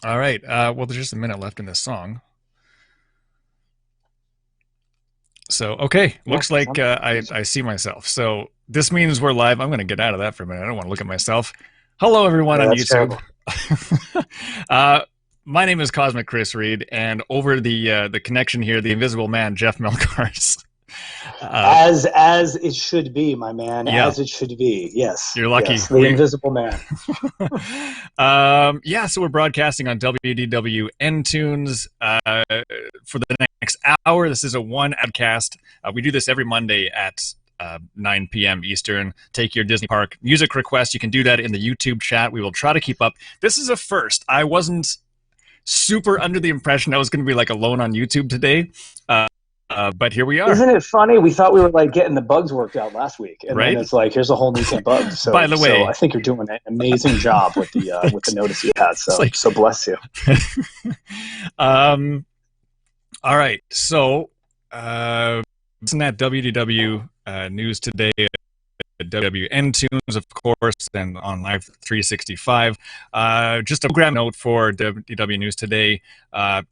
All right. Well, there's just a minute left in this song. So, okay. Yeah, Looks like I see myself. So this means we're live. I'm going to get out of that for a minute. I don't want to look at myself. Hello, everyone yeah, on that's YouTube. terrible. uh, my name is Cosmic Chris Reid, and over the connection here, the invisible man, Jeff Melkars. Uh, As it should be, my man. yeah, As it should be. Yes, you're lucky. yes. The Invisible Man. Yeah, so we're broadcasting on WDW Tunes for the next hour. This is a one adcast. We do this every Monday at 9 p.m. Eastern. Take your Disney Park music request. You can do that in the YouTube chat. We will try to keep up. This is a first. I wasn't super under the impression I was going to be like alone on YouTube today. But here we are. Isn't it funny? We thought we were like getting the bugs worked out last week, and then Right? it's like here's a whole new team bugs. By the So way, I think you're doing an amazing job with the notice you had. it's like, So bless you. um, all right. So, listen at WDW News Today, WDWN Tunes, of course, and on Live 365. Just a program note for WDW News Today.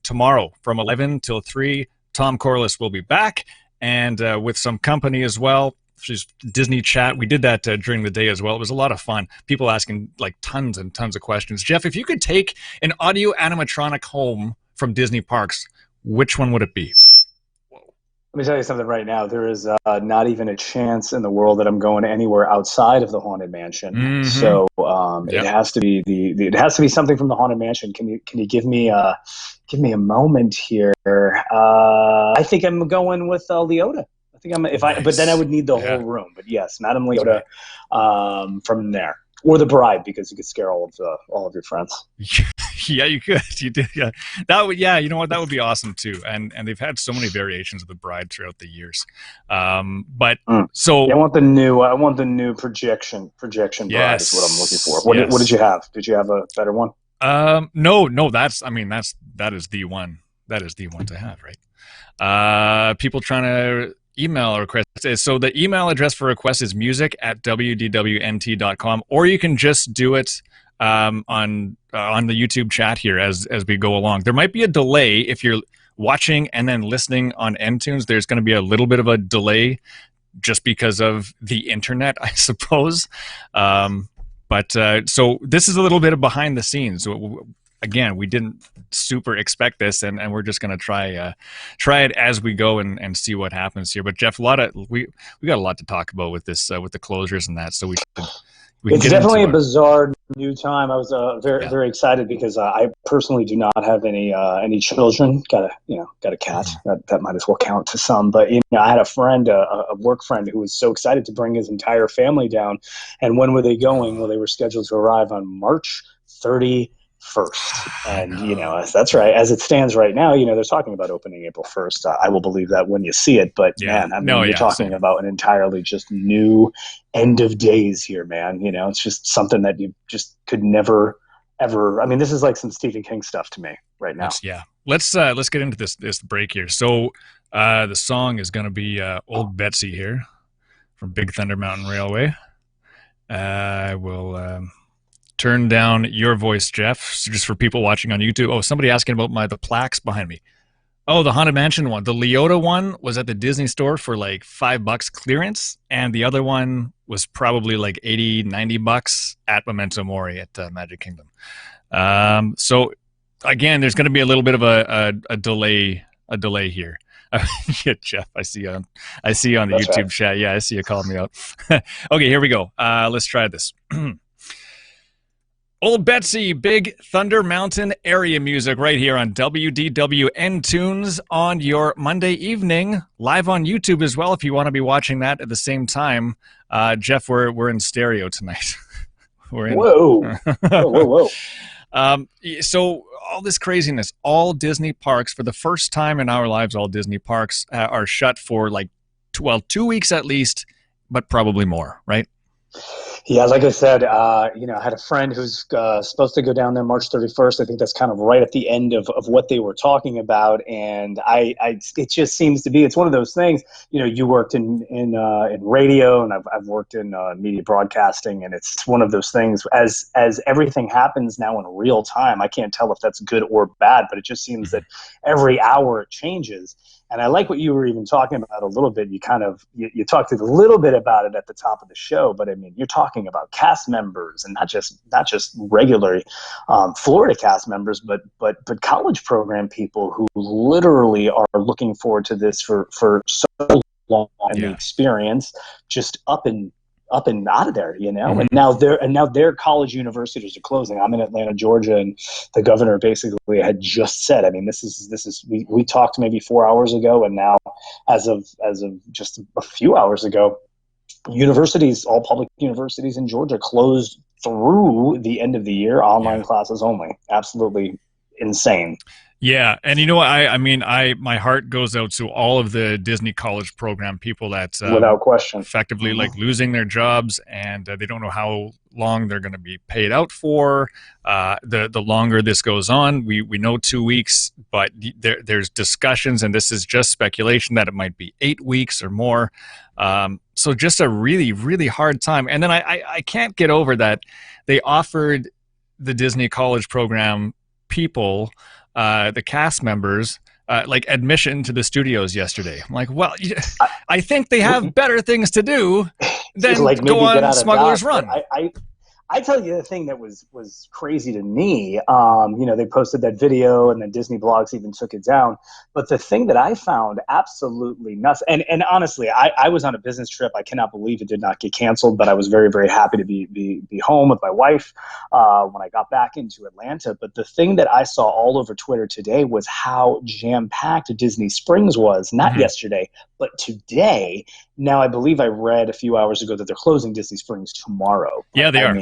Tomorrow from 11 till 3, Tom Corliss will be back, and with some company as well. Just Disney chat. We did that during the day as well. It was a lot of fun. People asking like tons and tons of questions. Jeff, if you could take an audio animatronic home from Disney parks, which one would it be? Let me tell you something right now. There is not even a chance in the world that I'm going anywhere outside of the Haunted Mansion. Mm-hmm. So Yep. it has to be it has to be something from the Haunted Mansion. Can you give me a moment here? I think I'm going with Leota. I think I'm if I but then I would need the Yeah. whole room. But yes, Madame Leota from there. Or the bride, because you could scare all of your friends. Yeah, you could. You did. Yeah, that would. Yeah, you know what? That would be awesome too. And they've had so many variations of the bride throughout the years. But so yeah, I want the new projection bride is what I'm looking for. What did you have? Did you have a better one? No. That is the one. That is the one to have, right? People trying to email request. So the email address for request is music@wdwnt.com, or you can just do it on the YouTube chat here as we go along. There might be a delay if you're watching and then listening on NTunes. There's going to be a little bit of a delay just because of the internet, I suppose. But so this is a little bit of behind the scenes. Again, we didn't super expect this, and we're just going to try it as we go and see what happens here. But Jeff, we got a lot to talk about with this with the closures and that. So we can it's definitely a bizarre new time. I was very excited because I personally do not have any children. Got a cat. That might as well count to some. But I had a friend, a work friend, who was so excited to bring his entire family down. And when were they going? Well, they were scheduled to arrive on March 31st. And that's right. As it stands right now, they're talking about opening April 1st. I will believe that when you see it. But man, I mean, you're talking about an entirely just new end of days here, man. It's just something that you just could never ever. I mean, this is like some Stephen King stuff to me right now. Let's get into this break here. So the song is going to be Old Betsy here from Big Thunder Mountain Railway. I will turn down your voice, Jeff, just for people watching on YouTube. Oh, somebody asking about the plaques behind me. Oh, the Haunted Mansion one. The Leota one was at the Disney store for like $5 clearance, and the other one was probably like $80-$90 at Memento Mori at Magic Kingdom. So again, there's going to be a little bit of a delay here. Yeah, Jeff, I see you on the YouTube chat. Yeah, I see you calling me out. Okay, here we go. Let's try this. Old Betsy, Big Thunder Mountain area music right here on WDWN Tunes on your Monday evening, live on YouTube as well if you want to be watching that at the same time. Jeff, we're in stereo tonight. Whoa. So all this craziness, all Disney parks, for the first time in our lives, all Disney parks are shut for like 2 weeks at least, but probably more, right? Yeah, like I said, I had a friend who's supposed to go down there March 31st. I think that's kind of right at the end of what they were talking about, and it just seems to be. It's one of those things. You worked in radio, and I've worked in media broadcasting, and it's one of those things. As everything happens now in real time, I can't tell if that's good or bad, but it just seems that every hour it changes. And I like what you were even talking about a little bit. You talked a little bit about it at the top of the show, but I mean, you're talking about cast members, and not just regular Florida cast members, but college program people who literally are looking forward to this for so long, and the experience just up and out of there, and now their college universities are closing. I'm in Atlanta, Georgia, and the governor basically had just said, I mean, this is we talked maybe 4 hours ago, and now as of just a few hours ago, all public universities in Georgia closed through the end of the year, online classes only. Absolutely insane. Yeah, and you know what? I mean, my heart goes out to all of the Disney College Program people that without question, effectively like losing their jobs, and they don't know how long they're going to be paid out for. The longer this goes on, we know 2 weeks, but there's discussions, and this is just speculation that it might be 8 weeks or more. So just a really, really hard time. And then I can't get over that they offered the Disney College Program people, the cast members, like admission to the studios yesterday. I'm like, well, I think they have better things to do than like go on Smuggler's Run. I tell you the thing that was crazy to me. They posted that video, and then Disney Blogs even took it down. But the thing that I found absolutely nuts, and honestly, I was on a business trip. I cannot believe it did not get canceled. But I was very, very happy to be home with my wife when I got back into Atlanta. But the thing that I saw all over Twitter today was how jam-packed Disney Springs was. Not yesterday, but today. Now, I believe I read a few hours ago that they're closing Disney Springs tomorrow. Yeah, they are.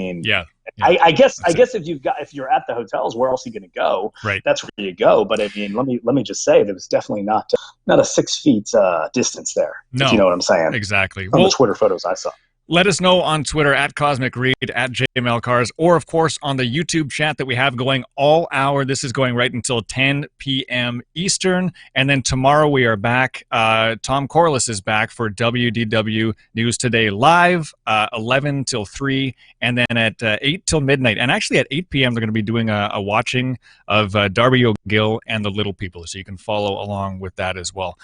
I guess if you're at the hotels, where else are you going to go? Right. That's where you go. But I mean, let me just say there was definitely not a 6 feet distance there. No, if you know what I'm saying. Exactly. On the Twitter photos I saw. Let us know on Twitter at Cosmic Reid, at JMLCars, or of course on the YouTube chat that we have going all hour. This is going right until 10 p.m. Eastern. And then tomorrow we are back. Tom Corliss is back for WDW News Today Live, 11 till 3, and then at 8 till midnight. And actually at 8 p.m. they're going to be doing a watching of Darby O'Gill and the Little People, so you can follow along with that as well.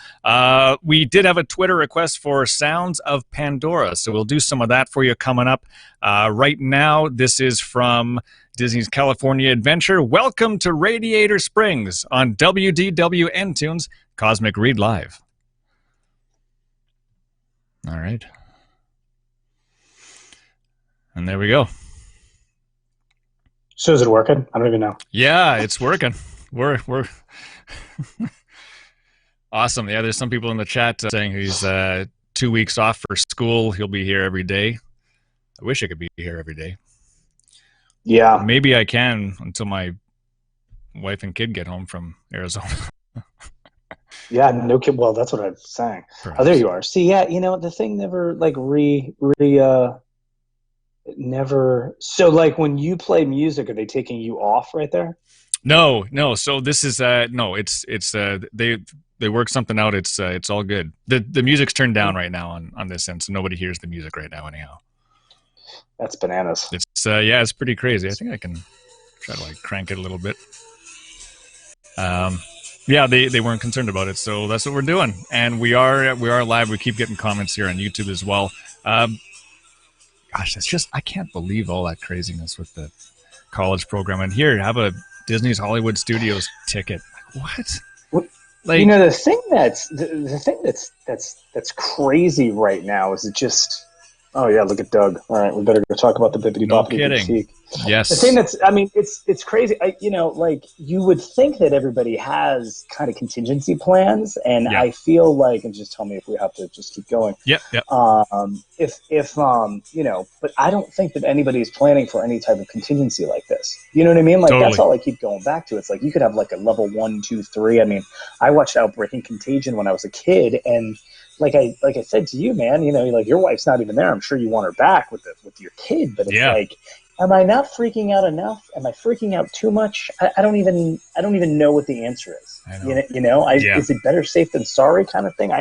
We did have a Twitter request for Sounds of Pandora, so we'll do some of that for you coming up. Right now, this is from Disney's California Adventure. Welcome to Radiator Springs on WDWNT's Cosmic Reid Live. All right. And there we go. So is it working? I don't even know. Yeah, it's working. We're awesome. Yeah, there's some people in the chat saying he's 2 weeks off for school. He'll be here every day. I wish I could be here every day. Yeah. Maybe I can until my wife and kid get home from Arizona. Yeah, no kid. Well, that's what I'm saying. Perhaps. Oh, there you are. See, yeah, the thing never like never. So like when you play music, are they taking you off right there? No. So this is no. It's they work something out. It's all good. The music's turned down right now on this end, so nobody hears the music right now anyhow. That's bananas. It's it's pretty crazy. I think I can try to like crank it a little bit. They weren't concerned about it, so that's what we're doing. And we are live. We keep getting comments here on YouTube as well. Gosh, it's just I can't believe all that craziness with the college program. And here, have a Disney's Hollywood Studios ticket. What? Like, the thing that's crazy right now is it just. Oh yeah, look at Doug. All right, we better go talk about the bippity boppity. No kidding. Yes. The thing it's crazy. Like you would think that everybody has kind of contingency plans, and I feel like, and just tell me if we have to just keep going. Yep. But I don't think that anybody is planning for any type of contingency like this. You know what I mean? Like That's all I keep going back to. It's like you could have like a level 1, 2, 3. I mean, I watched Outbreak and Contagion when I was a kid, and like I said to you, man, like your wife's not even there. I'm sure you want her back with the with your kid, but it's Yeah. like, am I not freaking out enough? Am I freaking out too much? I don't even know what the answer is. I know. Yeah. Is it better safe than sorry kind of thing?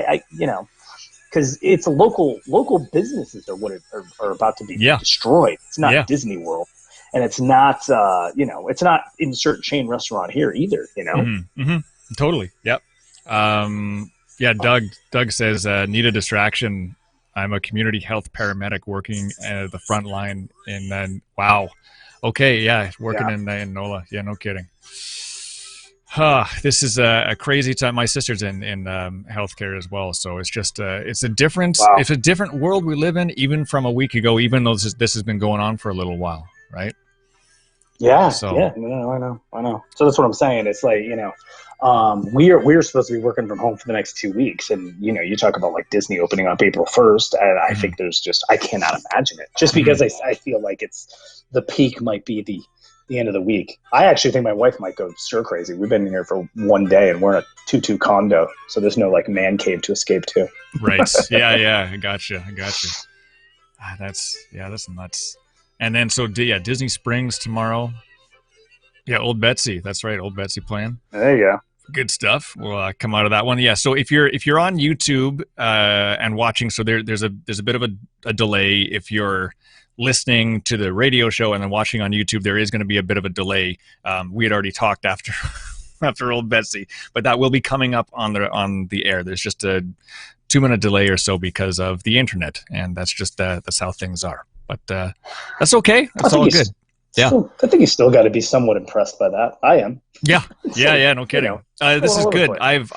Because it's local businesses are about to be Yeah. destroyed. It's not Yeah. Disney World, and it's not it's not insert chain restaurant here either. Mm-hmm. Mm-hmm. Totally. Yep. Yeah. Doug says need a distraction. I'm a community health paramedic working at the front line wow. Okay. Yeah. Working in NOLA. Yeah. No kidding. This is a crazy time. My sister's in healthcare as well, so it's just it's a different world we live in, even from a week ago. Even though this has been going on for a little while, right? Yeah, so, yeah, no, I know. So that's what I'm saying. It's like we're supposed to be working from home for the next 2 weeks, and you talk about like Disney opening up April 1st, and I think I cannot imagine it. Just because I feel like it's the peak might be the end of the week. I actually think my wife might go stir crazy. We've been here for 1 day, and we're in a 2-2 condo, so there's no like man cave to escape to. Right? Yeah. I gotcha. That's nuts. And then Disney Springs tomorrow. Yeah, Old Betsy. That's right, Old Betsy playing. There you go. Good stuff. We'll come out of that one. Yeah. So if you're on YouTube and watching, so there's a bit of a delay. If you're listening to the radio show and then watching on YouTube, there is going to be a bit of a delay. We had already talked after after Old Betsy, but that will be coming up on the air. There's just a 2-minute delay or so because of the internet, and that's how things are. But that's okay. That's all good. Yeah, I think you still got to be somewhat impressed by that. I am. Yeah. No kidding. This is good. I've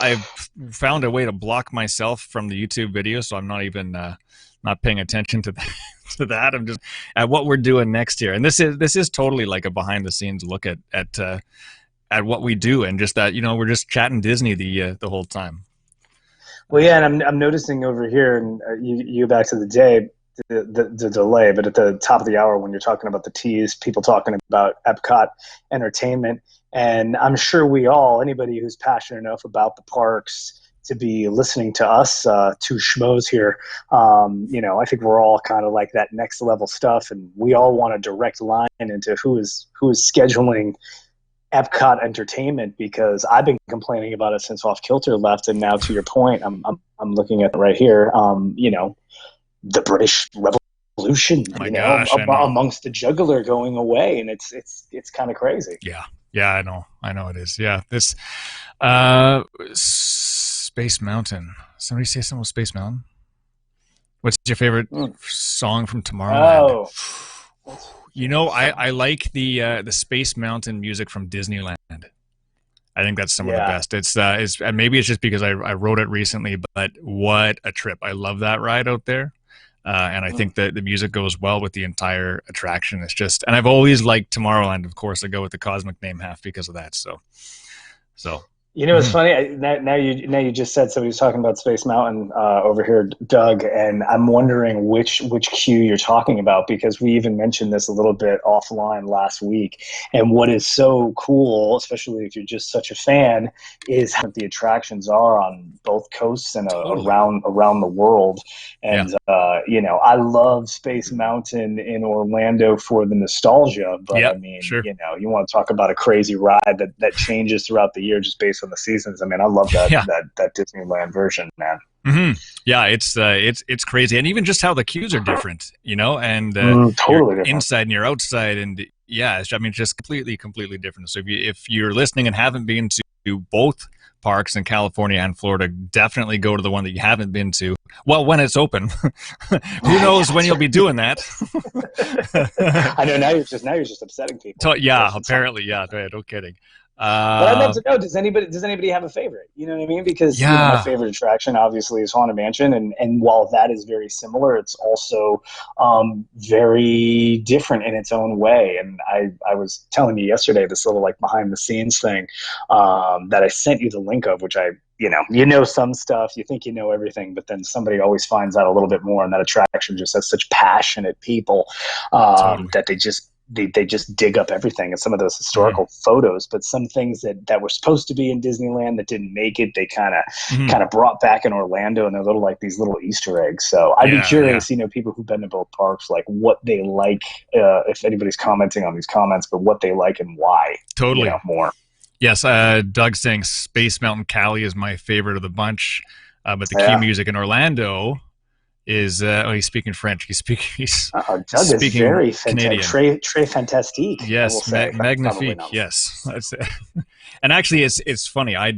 found a way to block myself from the YouTube video, so I'm not even not paying attention to that. I'm just at what we're doing next year, and this is totally like a behind the scenes look at what we do, and just that we're just chatting Disney the whole time. Well, yeah, and I'm noticing over here, and you back to the day. The delay, but at the top of the hour when you're talking about the tease, people talking about Epcot entertainment, and I'm sure anybody who's passionate enough about the parks to be listening to us, two schmoes here, I think we're all kind of like that next level stuff, and we all want a direct line into who is scheduling Epcot entertainment, because I've been complaining about it since Off Kilter left, and now to your point, I'm looking at it right here. The British Revolution, amongst the juggler going away, and it's kind of crazy. Yeah, I know it is. Yeah, this Space Mountain. Somebody say something with Space Mountain. What's your favorite song from Tomorrowland? I like the Space Mountain music from Disneyland. I think that's some of the best. It's and maybe it's just because I wrote it recently, but what a trip! I love that ride out there. And I think that the music goes well with the entire attraction. It's just, and I've always liked Tomorrowland. Of course, I go with the cosmic name half because of that. So. It's funny. Now you just said somebody's talking about Space Mountain over here, Doug, and I'm wondering which queue you're talking about, because we even mentioned this a little bit offline last week. And what is so cool, especially if you're just such a fan, is how the attractions are on both coasts and around the world. And I love Space Mountain in Orlando for the nostalgia, but I mean, sure. You want to talk about a crazy ride that changes throughout the year just based on the seasons. I mean, I love that that Disneyland version, man. Mm-hmm. Yeah, it's crazy, and even just how the queues are different, and totally different. Inside and you're outside, and just completely different. So if you're listening and haven't been to both parks in California and Florida, definitely go to the one that you haven't been to. Well, when it's open, who knows when you'll be doing that? I know now you're just upsetting people. Apparently, no kidding. But I meant to know, does anybody have a favorite? You know what I mean? Because my favorite attraction obviously is Haunted Mansion, and while that is very similar, it's also very different in its own way. And I was telling you yesterday this little like behind the scenes thing that I sent you the link of, which I some stuff, you think you know everything, but then somebody always finds out a little bit more, and that attraction just has such passionate people that they just they just dig up everything and some of those historical photos, but some things that were supposed to be in Disneyland that didn't make it, they kind of brought back in Orlando, and they're these little Easter eggs. So I'd be curious, people who've been to both parks, like what they like, if anybody's commenting on these comments, but what they like and why. Totally. More. Yes, Doug's saying Space Mountain Cali is my favorite of the bunch, but the key music in Orlando is he's speaking French. He's Doug speaking is very Canadian. Très fantastique. Yes, magnifique. Yes, that's it. And actually, it's funny. I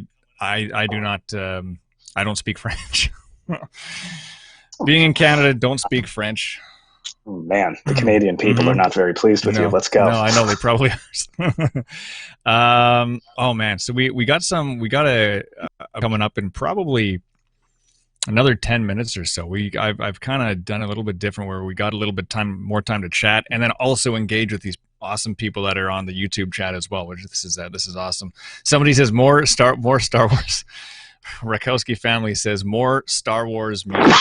do not. I don't speak French. Being in Canada, don't speak French. Man, the Canadian people are not very pleased with you. Let's go. No, I know they probably are. Oh man, so we got a coming up in probably another 10 minutes or so. I've kind of done a little bit different, where we got a little bit more time to chat, and then also engage with these awesome people that are on the YouTube chat as well. Which this is awesome. Somebody says more Star Wars. Rakowski family says more Star Wars music.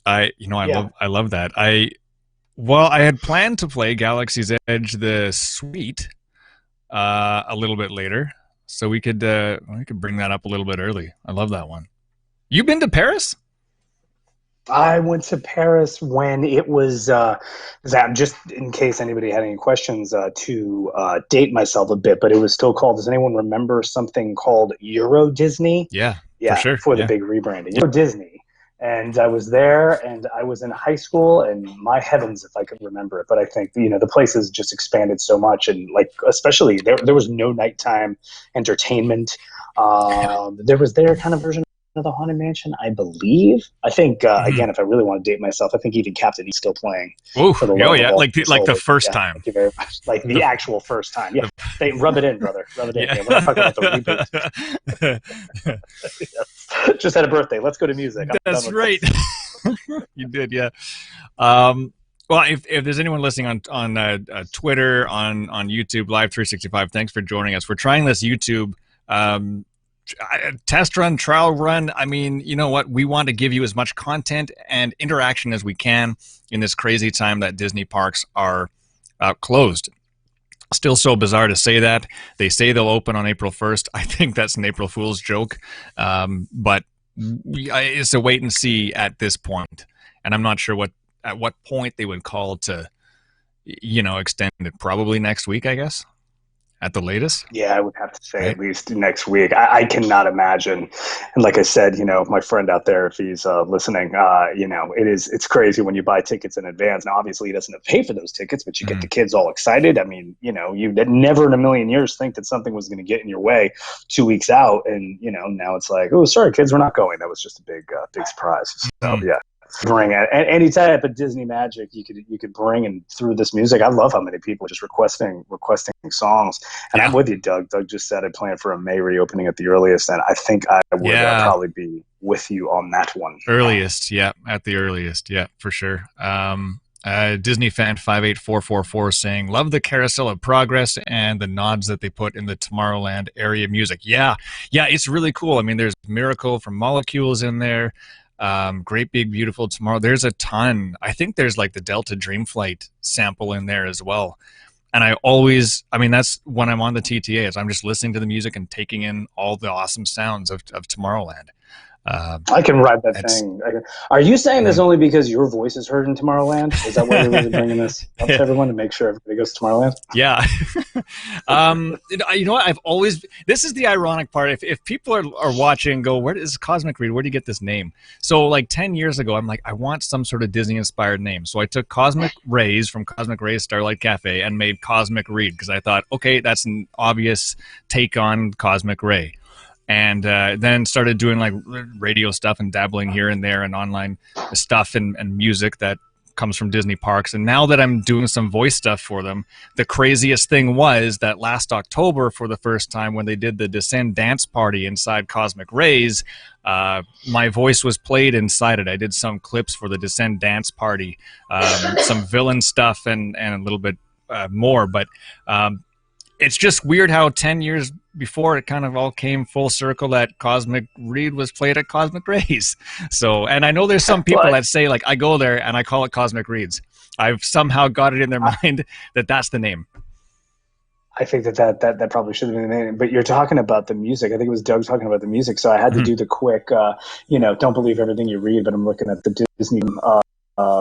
I love that. I had planned to play Galaxy's Edge the Suite a little bit later, so we could bring that up a little bit early. I love that one. You been to Paris? I went to Paris when it was, just in case anybody had any questions, to date myself a bit, but it was still called, does anyone remember something called Euro Disney? Yeah, for sure. For the big rebranding. Euro Disney. And I was there, and I was in high school, and my heavens, if I could remember it. But I think, the place has just expanded so much, and especially there was no nighttime entertainment. There was their kind of version of the Haunted Mansion, I believe. I think again, if I really want to date myself, I think even Captain E's still playing. Oh yeah, like the first time. Thank you very much. Like the actual first time. Yeah, they rub it in, brother. Rub it in. Yeah, we're not talking about the reboot. Yes. Just had a birthday. Let's go to music. That's right. You did, yeah. Well, if there's anyone listening on Twitter, on YouTube Live 365, thanks for joining us. We're trying this YouTube test run, trial run. I mean, you know what? We want to give you as much content and interaction as we can in this crazy time that Disney parks are closed. Still so bizarre to say that. They say they'll open on April 1st. I think that's an April Fool's joke. But it's a wait and see at this point. And I'm not sure at what point they would call to, extend it. Probably next week, I guess, at the latest. Yeah, I would have to say at least next week. I cannot imagine. And like I said, my friend out there, if he's listening, it's crazy when you buy tickets in advance. Now, obviously, he doesn't have to pay for those tickets, but you get the kids all excited. I mean, you'd never in a million years think that something was going to get in your way 2 weeks out. And, now it's like, oh, sorry, kids, we're not going. That was just a big surprise. So, yeah. Bring any type of Disney magic you could bring in through this music. I love how many people are just requesting songs, and I'm with you, Doug. Doug just said I plan for a May reopening at the earliest, and I think I would probably be with you on that one. Earliest, yeah, at the earliest, yeah, for sure. Disney fan 58444 saying, love the Carousel of Progress and the nods that they put in the Tomorrowland area music. Yeah, it's really cool. I mean, there's Miracle from Molecules in there. Great Big Beautiful Tomorrow. There's a ton. I think there's like the Delta Dreamflight sample in there as well. And that's when I'm on the TTA, I'm just listening to the music and taking in all the awesome sounds of Tomorrowland. I can ride that thing. Are you saying this only because your voice is heard in Tomorrowland? Is that why you're really bringing this up to everyone to make sure everybody goes to Tomorrowland? Yeah. You know what? This is the ironic part. If people are watching, go, where is Cosmic Reid? Where do you get this name? So like 10 years ago, I'm like, I want some sort of Disney inspired name. So I took Cosmic Rays from Cosmic Rays Starlight Cafe and made Cosmic Reid, because I thought, okay, that's an obvious take on Cosmic Ray. And then started doing like radio stuff and dabbling here and there and online stuff and music that comes from Disney parks. And now that I'm doing some voice stuff for them, the craziest thing was that last October, for the first time, when they did the Descend dance party inside Cosmic Rays, my voice was played inside it. I did some clips for the Descend dance party, some villain stuff and a little bit more. But it's just weird how 10 years before it kind of all came full circle that Cosmic Reid was played at Cosmic Rays. So, and I know there's some people that say, like, I go there and I call it Cosmic Reid's. I've somehow got it in their mind that that's the name. I think that probably should have been the name. But you're talking about the music. I think it was Doug talking about the music. So I had to do the quick, don't believe everything you read, but I'm looking at the Disney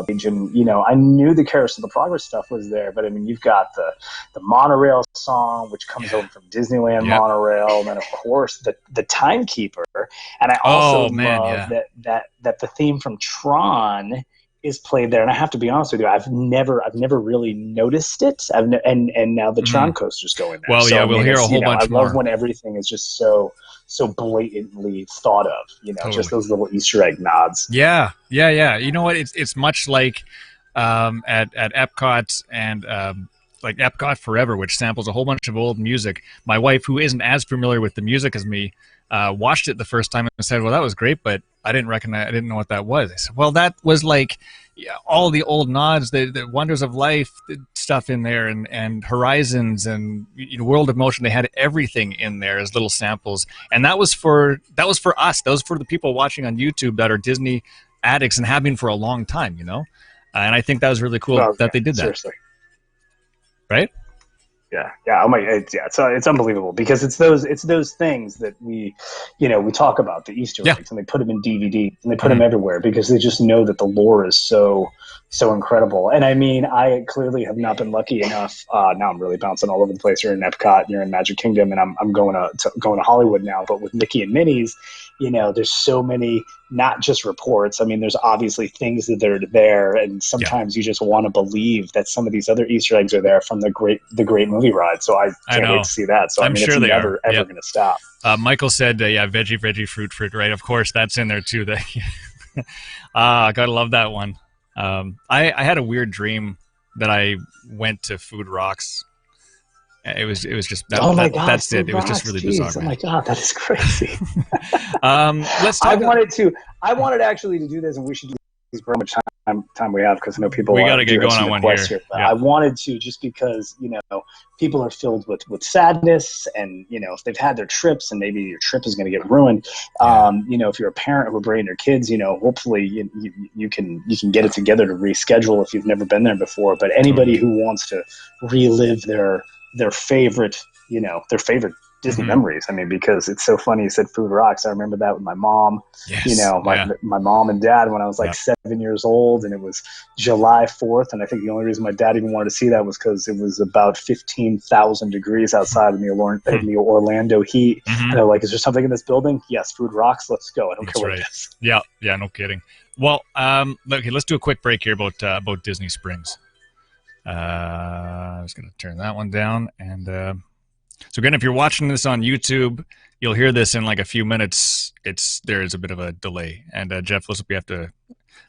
page, and I knew the Carousel of Progress stuff was there, but I mean, you've got the monorail song, which comes over from Disneyland monorail, and then of course the Timekeeper, and I also love that the theme from Tron is played there. And I have to be honest with you, I've never really noticed it. And now the Tron coaster's going there. Well, so, we'll hear a whole bunch more. I love when everything is just so blatantly thought of, totally. Just those little Easter egg nods. Yeah. You know what? It's much like at Epcot and like Epcot Forever, which samples a whole bunch of old music. My wife, who isn't as familiar with the music as me, watched it the first time and said, well, that was great, but I didn't know what that was. I said, well, that was like all the old nods, the Wonders of Life stuff in there, and Horizons and World of Motion. They had everything in there as little samples, and that was for us. That was for the people watching on YouTube that are Disney addicts and have been for a long time. And I think that was really cool that they did that. Seriously, right? Yeah. Oh my, it's unbelievable because it's those things that we talk about, the Easter eggs, and they put them in DVD and they put them everywhere because they just know that the lore is so incredible. And I mean, I clearly have not been lucky enough. Now I'm really bouncing all over the place. You're in Epcot, you're in Magic Kingdom, and I'm going to Hollywood now. But with Mickey and Minnie's, there's so many, not just reports. I mean, there's obviously things that are there, and sometimes you just want to believe that some of these other Easter eggs are there from the great movie ride. So I can't wait to see that. So I'm sure it's they never ever going to stop. Michael said, veggie, fruit, right? Of course, that's in there too. Gotta love that one. I had a weird dream that I went to Food Rocks. It was just that. Oh my God, that's it. It was just really bizarre. Oh my God, that is crazy. Let's talk. I wanted actually to do this, and we should do this for how much time we have, because I know people. We got to get going on one here. I wanted to, just because people are filled with sadness, and if they've had their trips, and maybe your trip is going to get ruined. If you're a parent who are bringing your kids, hopefully you can get it together to reschedule if you've never been there before. But anybody who wants to relive their favorite Disney memories. I mean, because it's so funny you said Food Rocks. I remember that with my mom. Yes. My mom and dad when I was like 7 years old, and it was July 4th, and I think the only reason my dad even wanted to see that was because it was about 15,000 degrees outside in the Orlando heat. And they're like, "Is there something in this building?" Yes, Food Rocks. Let's go. I don't care what it is. Yeah, no kidding. Well, okay, let's do a quick break here about Disney Springs. I was going to turn that one down, and so again, if you're watching this on YouTube, you'll hear this in like a few minutes. There is a bit of a delay, and Jeff, we have to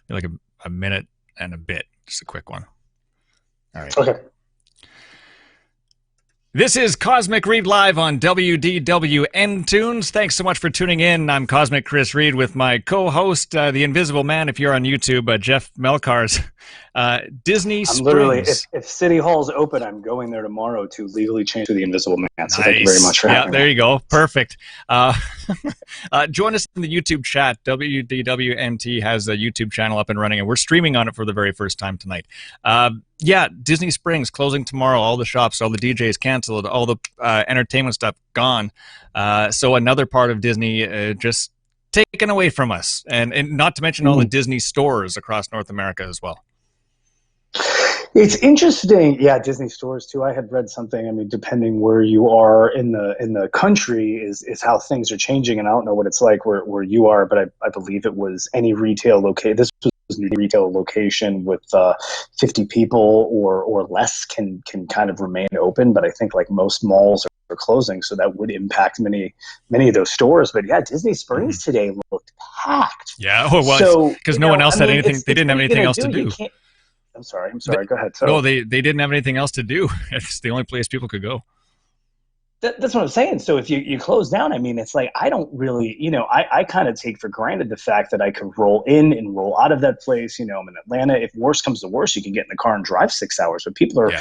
like a minute and a bit, just a quick one. All right. Okay. This is Cosmic Reid live on WDWN. Thanks so much for tuning in. I'm Cosmic Chris Reid with my co-host, the Invisible Man, if you're on YouTube, Jeff Melcars. Disney Springs. Literally, if City Hall's open, I'm going there tomorrow to legally change to the Invisible Man. So thank you very much for having me. There you go. Perfect. Join us in the YouTube chat. WDWNT has a YouTube channel up and running, and we're streaming on it for the very first time tonight. Disney Springs closing tomorrow. All the shops, all the DJs canceled, all the entertainment stuff gone. So another part of Disney just taken away from us, and not to mention all the Disney stores across North America as well. It's interesting. Yeah, Disney stores too. I had read something. I mean, depending where you are in the country is how things are changing. And I don't know what it's like where you are, but I believe it was any retail location. This was a retail location with 50 people or less can kind of remain open. But I think like most malls are closing, so that would impact many of those stores. But yeah, Disney Springs today looked packed. Yeah, it was, because no one else had anything. They didn't have anything else to do. I'm sorry. Go ahead. So, no, they didn't have anything else to do. It's the only place people could go. That's what I'm saying. So if you close down, I mean, it's like I don't really, I kind of take for granted the fact that I could roll in and roll out of that place. I'm in Atlanta. If worse comes to worse, you can get in the car and drive 6 hours. But people are,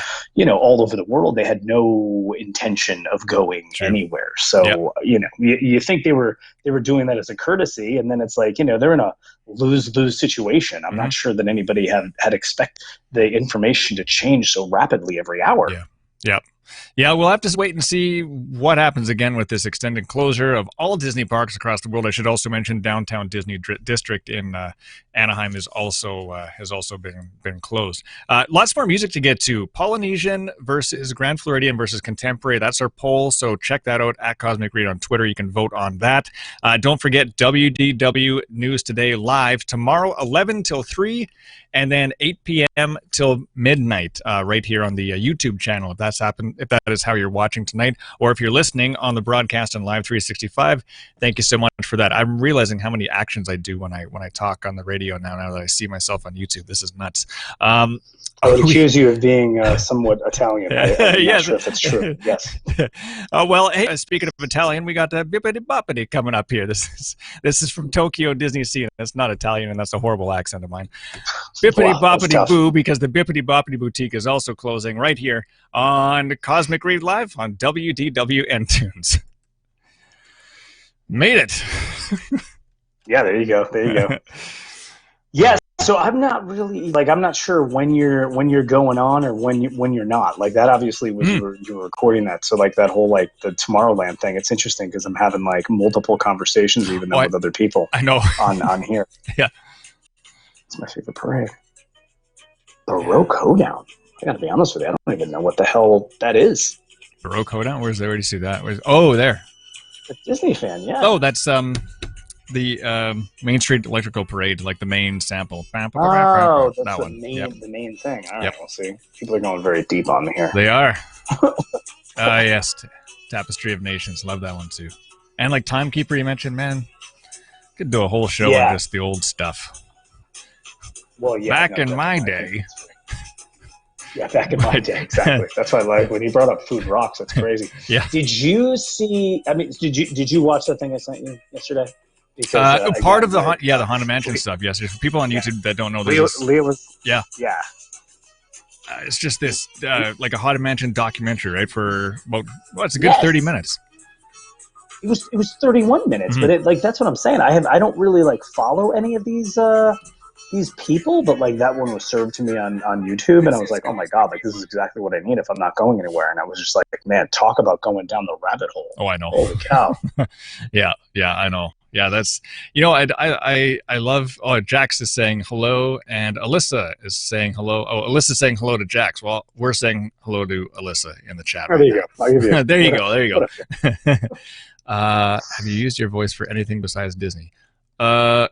all over the world. They had no intention of going anywhere. So you think they were doing that as a courtesy, and then it's like they're in a lose-lose situation. I'm not sure that anybody had expected the information to change so rapidly every hour. Yeah, we'll have to wait and see what happens again with this extended closure of all Disney parks across the world. I should also mention downtown Disney District in Anaheim is also has also been closed. Lots more music to get to. Polynesian versus Grand Floridian versus Contemporary. That's our poll, so check that out at Cosmic Reid on Twitter. You can vote on that. Don't forget WDW News Today live tomorrow, 11 till 3. And then 8 p.m. till midnight, right here on the YouTube channel. If that is how you're watching tonight, or if you're listening on the broadcast on Live 365, thank you so much for that. I'm realizing how many actions I do when I talk on the radio now that I see myself on YouTube. This is nuts. I would accuse you of being somewhat Italian. I'm not sure if it's true. Yes. Well, hey, speaking of Italian, we got Bippity Boppity coming up here. This is from Tokyo Disney Sea. That's not Italian, and that's a horrible accent of mine. Bippity Boppity Boo, because the Bippity Boppity Boutique is also closing right here on Cosmic Reid Live on WDWNT. Made it. Yeah, there you go. Yes. So I'm not really I'm not sure when you're going on or when you're not. Like that obviously was you were recording that. So like that whole the Tomorrowland thing. It's interesting because I'm having multiple conversations even with other people. I know on here. Yeah. It's my favorite parade. The Rogue Hoedown. I gotta be honest with you, I don't even know what the hell that is. The Rogue Hoedown? Where's there? Where do you see that? There. A Disney fan, yeah. Oh, that's the Main Street Electrical Parade, like the main sample. Oh, that's that one. The main thing. All right, we'll see. People are going very deep on me here. They are. Yes. Tapestry of Nations. Love that one too. And like Timekeeper you mentioned, man. Could do a whole show on just the old stuff. Well, back in my day. Yeah, back in my day, exactly. That's why I like when he brought up Food Rocks. That's crazy. Yeah. Did you see? I mean, did you watch that thing I sent you yesterday? Because, part of the Haunted Mansion stuff. Yes, for people on YouTube that don't know this. Leah was. Yeah. Yeah. It's just this like a Haunted Mansion documentary, right? For it's a good 30 minutes. It was 31 minutes, but that's what I'm saying. I don't really follow any of these people, but that one was served to me on YouTube, and I was like, oh my god, this is exactly what I need if I'm not going anywhere. And I was just like, man, talk about going down the rabbit hole. Oh, I know. Holy cow. yeah, I know. Yeah, that's I love. Oh, Jax is saying hello, and Alyssa is saying hello. Oh, Alyssa's saying hello to Jax. Well, we're saying hello to Alyssa in the chat. There you go. I'll give you there you go. Have you used your voice for anything besides Disney? Royal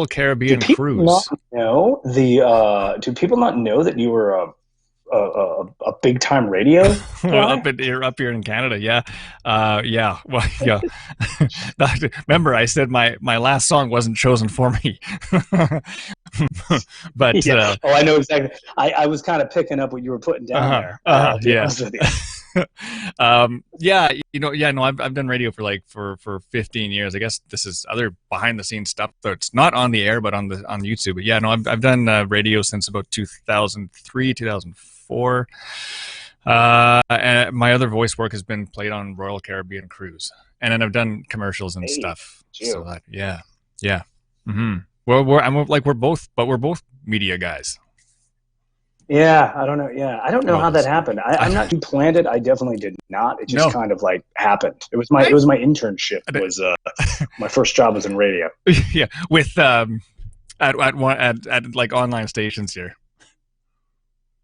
Caribbean Cruise. Do people not know that you were a big time radio? up here in Canada, yeah. Well, yeah. Remember, I said my last song wasn't chosen for me. But I know exactly. I was kind of picking up what you were putting down there. I've done radio for 15 years. I guess this is other behind the scenes stuff, so it's not on the air, but on YouTube. But I've done radio since about 2003, 2004. And my other voice work has been played on Royal Caribbean Cruise, and then I've done commercials and stuff. So that, yeah. Mm-hmm. Well, we're both media guys. Yeah, I don't know. Yeah, I don't know how that happened. I'm not too planned it. I definitely did not. It just kind of happened. It was my internship. Was my first job was in radio. Yeah, with at online stations here.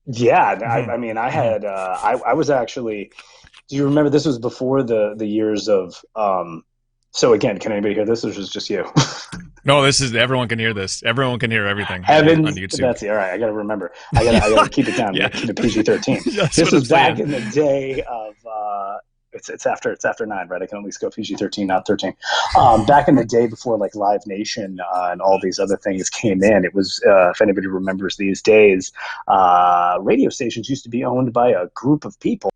Yeah, I mean, I had I was actually. Do you remember this was before the years of? So again, can anybody hear this, or is it just you? No, everyone can hear this. Everyone can hear everything on YouTube. Betsy, all right, I got to remember. I got to keep it down. Keep it PG-13. This was back in the day of. It's after 9, right? I can at least go PG-13, not 13. Back in the day before Live Nation and all these other things came in, it was if anybody remembers these days, radio stations used to be owned by a group of people.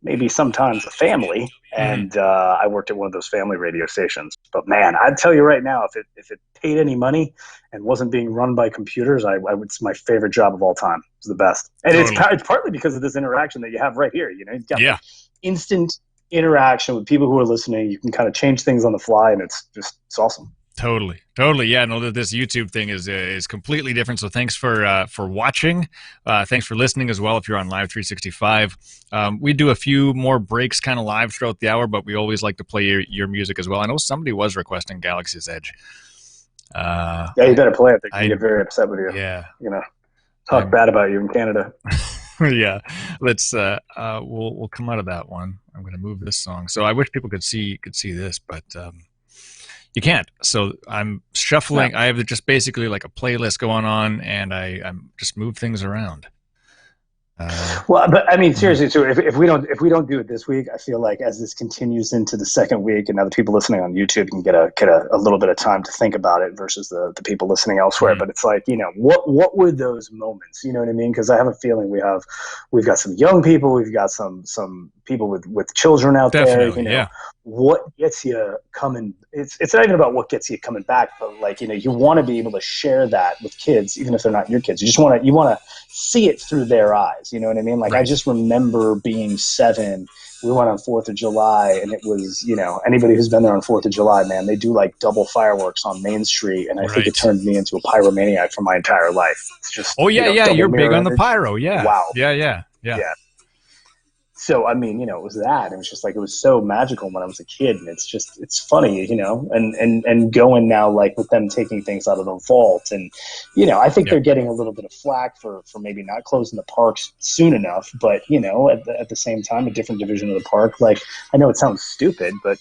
maybe sometimes a family. And I worked at one of those family radio stations. But man, I'd tell you right now, if it paid any money and wasn't being run by computers, I would. It's my favorite job of all time. It's the best, and totally. It's partly because of this interaction that you have right here. You know, you've got like instant interaction with people who are listening. You can kind of change things on the fly, and it's awesome. Totally. Yeah, no, this YouTube thing is completely different. So thanks for watching. Thanks for listening as well. If you're on Live 365, we do a few more breaks, kind of live throughout the hour, but we always like to play your music as well. I know somebody was requesting Galaxy's Edge. Yeah, you better play it. They can get very upset with you. Yeah, talk bad about you in Canada. Yeah, let's. We'll come out of that one. I'm going to move this song. So I wish people could see this, but. You can't. So I'm shuffling. I have just basically like a playlist going on, and I'm just move things around. Well, but I mean, seriously, too. If we don't do it this week, I feel like as this continues into the second week, and now the people listening on YouTube can get a little bit of time to think about it versus the people listening elsewhere. But it's like, what were those moments? You know what I mean? Because I have a feeling we've got some young people, we've got some people with children out Definitely, there. What gets you coming? It's not even about what gets you coming back, but like you want to be able to share that with kids, even if they're not your kids. You want to see it through their eyes. You know what I mean? Like I just remember being 7. We went on 4th of July, and it was anybody who's been there on 4th of July, man, they do like double fireworks on Main Street, and I think it turned me into a pyromaniac for my entire life. It's just you're big on the pyro, wow, yeah. So, I mean, it was that. It was just like, it was so magical when I was a kid. And it's funny, and going now, like with them taking things out of the vault. And, I think they're getting a little bit of flack for maybe not closing the parks soon enough. But, at the same time, a different division of the park. Like, I know it sounds stupid, but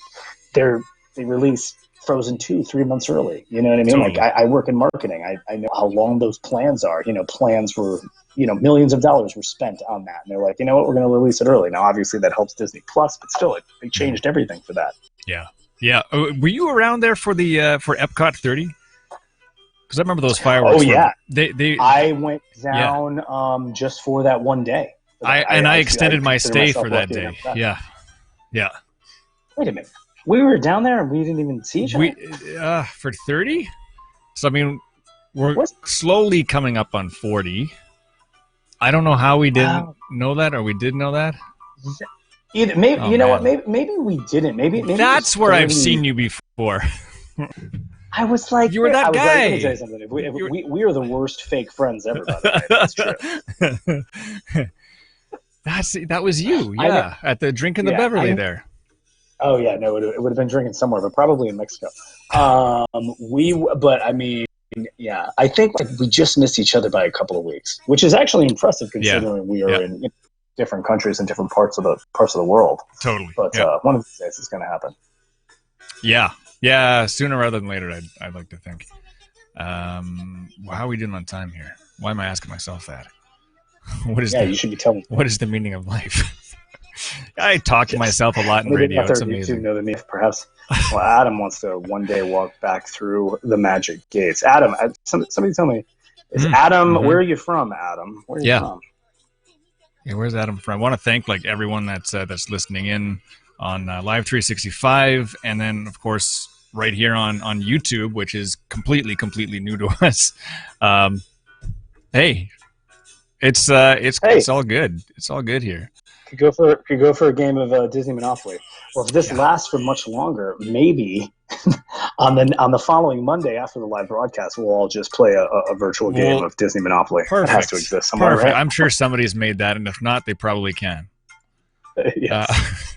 they release Frozen 2 3 months early. You know what I mean? Totally. Like I work in marketing. I know how long those plans are. Plans were, millions of dollars were spent on that. And they're like, we're going to release it early. Now, obviously that helps Disney Plus, but still they changed everything for that. Yeah. Were you around there for the, for Epcot 30? Because I remember those fireworks. Oh yeah. I went down, just for that one day. I extended my stay for that day. Yeah. Wait a minute. We were down there and we didn't even see each other? For 30? So, I mean, we're slowly coming up on 40. I don't know how we didn't know that, or we did know that. Maybe we didn't. Maybe that's where I've seen you before. I was like, you were that guy. Like, let me tell you something. We are the worst fake friends ever, by the way. That's true. That was you, at the drink in the Beverly there. Oh yeah, no, it would have been drinking somewhere, but probably in Mexico. I think we just missed each other by a couple of weeks, which is actually impressive considering we are in different countries and different parts of the world. Totally. But one of these days it's going to happen. Yeah, sooner rather than later. I'd like to think. How are we doing on time here? Why am I asking myself that? You should be telling me. What is the meaning of life? I talk to myself a lot in radio. It's amazing. Know than me, perhaps. Well, Adam wants to one day walk back through the magic gates. Adam, somebody tell me, is Adam? Where are you from, Adam? Where are you from? Yeah, where's Adam from? I want to thank everyone that's listening in on Live 365, and then of course right here on YouTube, which is completely new to us. Hey, it's all good. It's all good here. Could go for a game of Disney Monopoly. Well, if this lasts for much longer, maybe on the following Monday after the live broadcast, we'll all just play a virtual game of Disney Monopoly. Perfect. It has to exist somewhere. Perfect. Right? I'm sure somebody's made that, and if not, they probably can. Yes.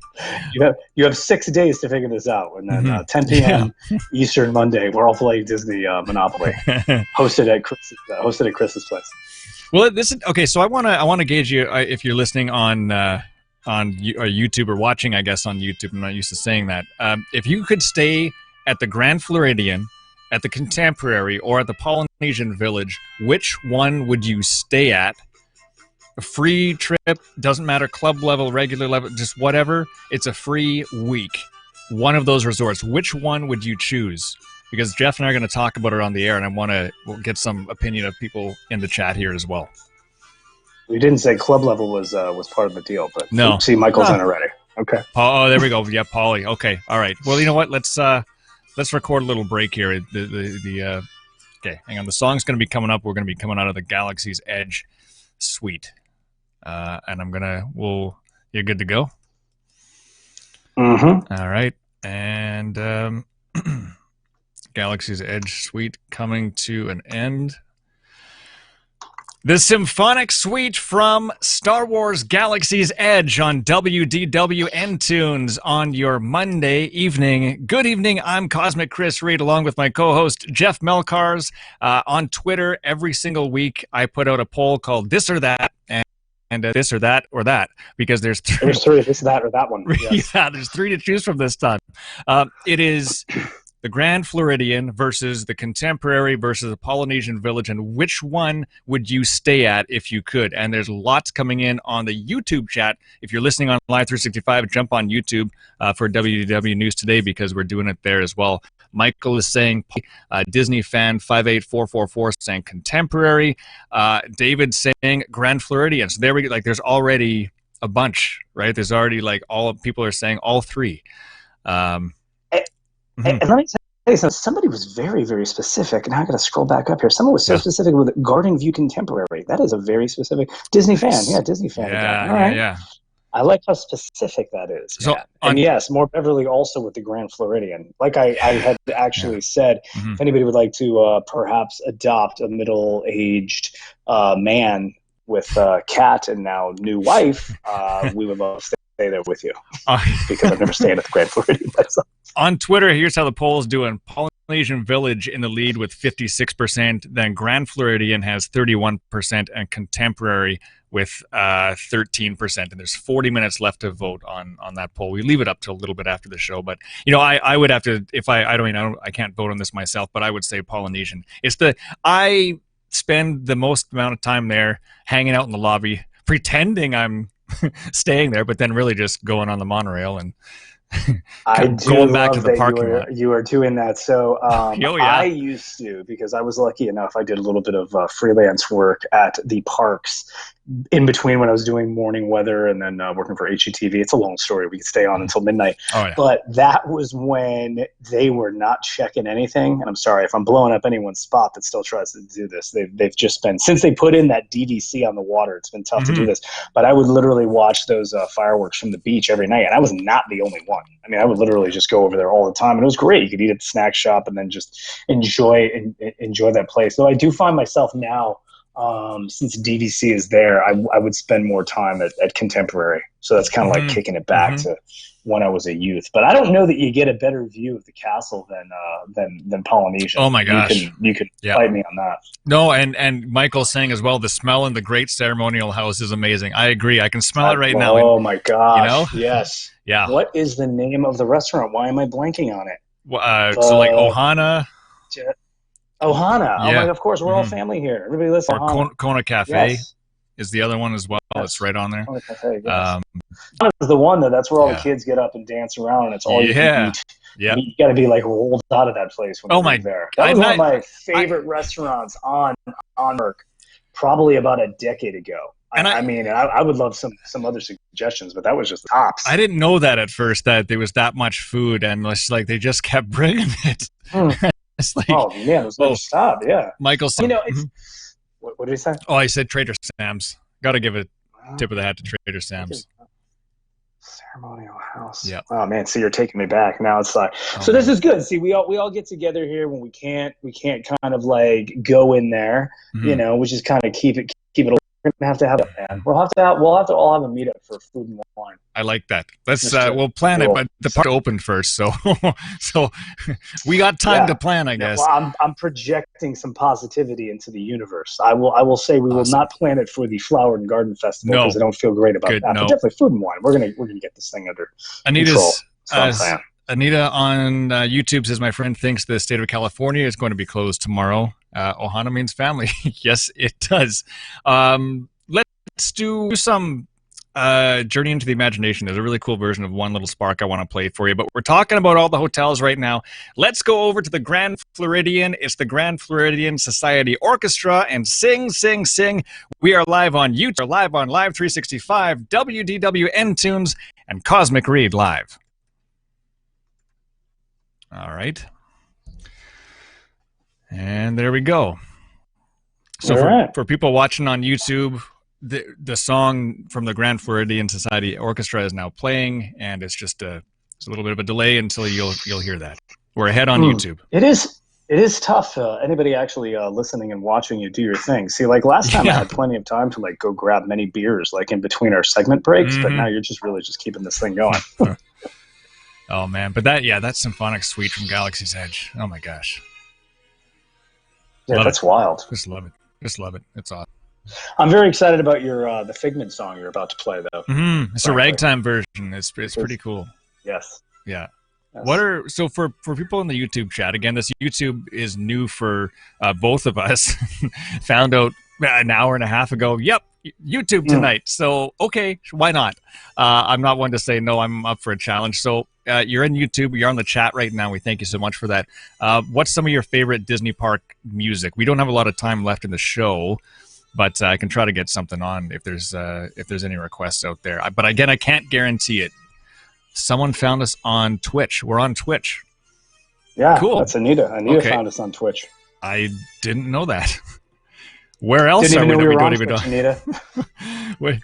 You have 6 days to figure this out, and then 10 p.m. Eastern Monday, we're all playing Disney Monopoly, hosted at Chris's place. Well, this is okay. So I want to gauge you if you're listening on YouTube or watching, I guess, on YouTube. I'm not used to saying that. If you could stay at the Grand Floridian, at the Contemporary, or at the Polynesian Village, which one would you stay at? A free trip, doesn't matter, club level, regular level, just whatever. It's a free week. One of those resorts. Which one would you choose? Because Jeff and I are going to talk about it on the air, and I want to get some opinion of people in the chat here as well. You didn't say club level was part of the deal, but no. See, Michael's in already. Okay. Oh, there we go. Yeah, Paulie. Okay, all right. Well, you know what? Let's record a little break here. Okay, hang on. The song's going to be coming up. We're going to be coming out of the Galaxy's Edge suite, and you're good to go. Mm-hmm. All right, and Galaxy's Edge suite coming to an end. The symphonic suite from Star Wars Galaxy's Edge on WDWN Tunes on your Monday evening. Good evening, I'm Cosmic Chris Reid, along with my co-host Jeff Melcars. On Twitter, every single week, I put out a poll called This or That, and this or that or that, because there's three, this, that, or that one. Yes. Yeah, there's three to choose from this time. It is the Grand Floridian versus the Contemporary versus the Polynesian Village, and which one would you stay at if you could? And there's lots coming in on the YouTube chat. If you're listening on Live 365, jump on YouTube for WDW News Today, because we're doing it there as well. Michael is saying Disney fan 58444 saying Contemporary. David saying Grand Floridian. So there we go. Like, there's already a bunch, right? There's already like all people are saying all three. And let me tell you something. Somebody was very, very specific, and I got to scroll back up here. Someone was so specific with Garden View Contemporary. That is a very specific Disney fan. Yeah, Disney fan. Yeah, again. All right. Yeah. I like how specific that is. So, and yes, more Beverly also with the Grand Floridian. Like I had actually said, if anybody would like to perhaps adopt a middle-aged man with a cat and now new wife, we would love to stay there with you, because I've never stayed at the Grand Floridian myself. On Twitter, here's how the poll is doing. Polynesian Village in the lead with 56%. Then Grand Floridian has 31%, and Contemporary with 13%. And there's 40 minutes left to vote on that poll. We leave it up to a little bit after the show, but I would have to, if I can't vote on this myself, but I would say Polynesian. I spend the most amount of time there hanging out in the lobby, pretending I'm staying there, but then really just going on the monorail and going back to the parking lot. You are doing that. So I used to, because I was lucky enough, I did a little bit of freelance work at the parks in between when I was doing morning weather and then working for HGTV. It's a long story. We could stay on until midnight. Oh, yeah. But that was when they were not checking anything. And I'm sorry if I'm blowing up anyone's spot that still tries to do this. They've just been, since they put in that DVC on the water, it's been tough to do this. But I would literally watch those fireworks from the beach every night. And I was not the only one. I mean, I would literally just go over there all the time. And it was great. You could eat at the snack shop and then just enjoy that place. So I do find myself now, since DVC is there, I would spend more time at Contemporary. So that's kind of like kicking it back to when I was a youth. But I don't know that you get a better view of the castle than Polynesian. Oh my gosh, you can fight me on that. No, and Michael's saying as well, the smell in the Great Ceremonial House is amazing. I agree. I can smell it right now. Oh my gosh, yes. Yeah. What is the name of the restaurant? Why am I blanking on it? So like Ohana. Ohana. Yeah. Oh my, of course, we're all family here. Everybody listen. Or Kona Cafe is the other one as well. Yes. It's right on there. Kona Cafe, yes. Is the one that's where all the kids get up and dance around, and it's all you can eat. Yeah. You got to be like rolled out of that place when you're there. That was one of my favorite restaurants on Merck, probably about a decade ago. I would love some other suggestions, but that was just tops. I didn't know that at first, that there was that much food, and it's like they just kept bringing it. It's like, oh man, it was no stop. Yeah, Michael said, it's what did he say? Oh, I said Trader Sam's. Got to give a tip of the hat to Trader Sam's. Ceremonial House. Yeah. Oh man, see, you're taking me back. Now it's like, so this is good. See, we all get together here when we can't kind of like go in there, which is kind of keep it. We're gonna have to have it, man. We'll have to all have a meetup for food and wine. I like that. Let's we'll plan it, but the park opened first, so we got time to plan, I guess. Well, I'm projecting some positivity into the universe. I will say we will not plan it for the Flower and Garden Festival because I don't feel great about that. But definitely food and wine. We're gonna get this thing under control. Anita on YouTube says, my friend thinks the state of California is going to be closed tomorrow. Ohana means family. Yes, it does. Let's do some Journey into the Imagination. There's a really cool version of One Little Spark I want to play for you, but we're talking about all the hotels right now. Let's go over to the Grand Floridian. It's the Grand Floridian Society Orchestra, and sing, sing, sing. We are live on YouTube, we're live on Live 365, WDWN Tunes, and Cosmic Reid Live. All right. And there we go. So for people watching on YouTube, the song from the Grand Floridian Society Orchestra is now playing, and it's just it's a little bit of a delay until you'll hear that. We're ahead on YouTube. It is tough. Anybody actually listening and watching you do your thing. See, like last time I had plenty of time to like go grab many beers like in between our segment breaks, but now you're just really just keeping this thing going. Oh man, but that symphonic suite from Galaxy's Edge. Oh my gosh. Yeah, that's wild. Just love it. Just love it. It's awesome. I'm very excited about your the Figment song you're about to play, though. It's a ragtime version. It's pretty cool. Yes. Yeah. Yes. So for people in the YouTube chat, again, this YouTube is new for both of us. Found out an hour and a half ago. Yep, YouTube tonight. So okay, why not? I'm not one to say no. I'm up for a challenge. So you're in YouTube. You're on the chat right now. We thank you so much for that. What's some of your favorite Disney park music? We don't have a lot of time left in the show, but I can try to get something on if there's any requests out there. But again, I can't guarantee it. Someone found us on Twitch. We're on Twitch. Yeah, cool. That's Anita. Anita found us on Twitch. I didn't know that. Where else didn't are we we? Don't even know. Anita. Wait.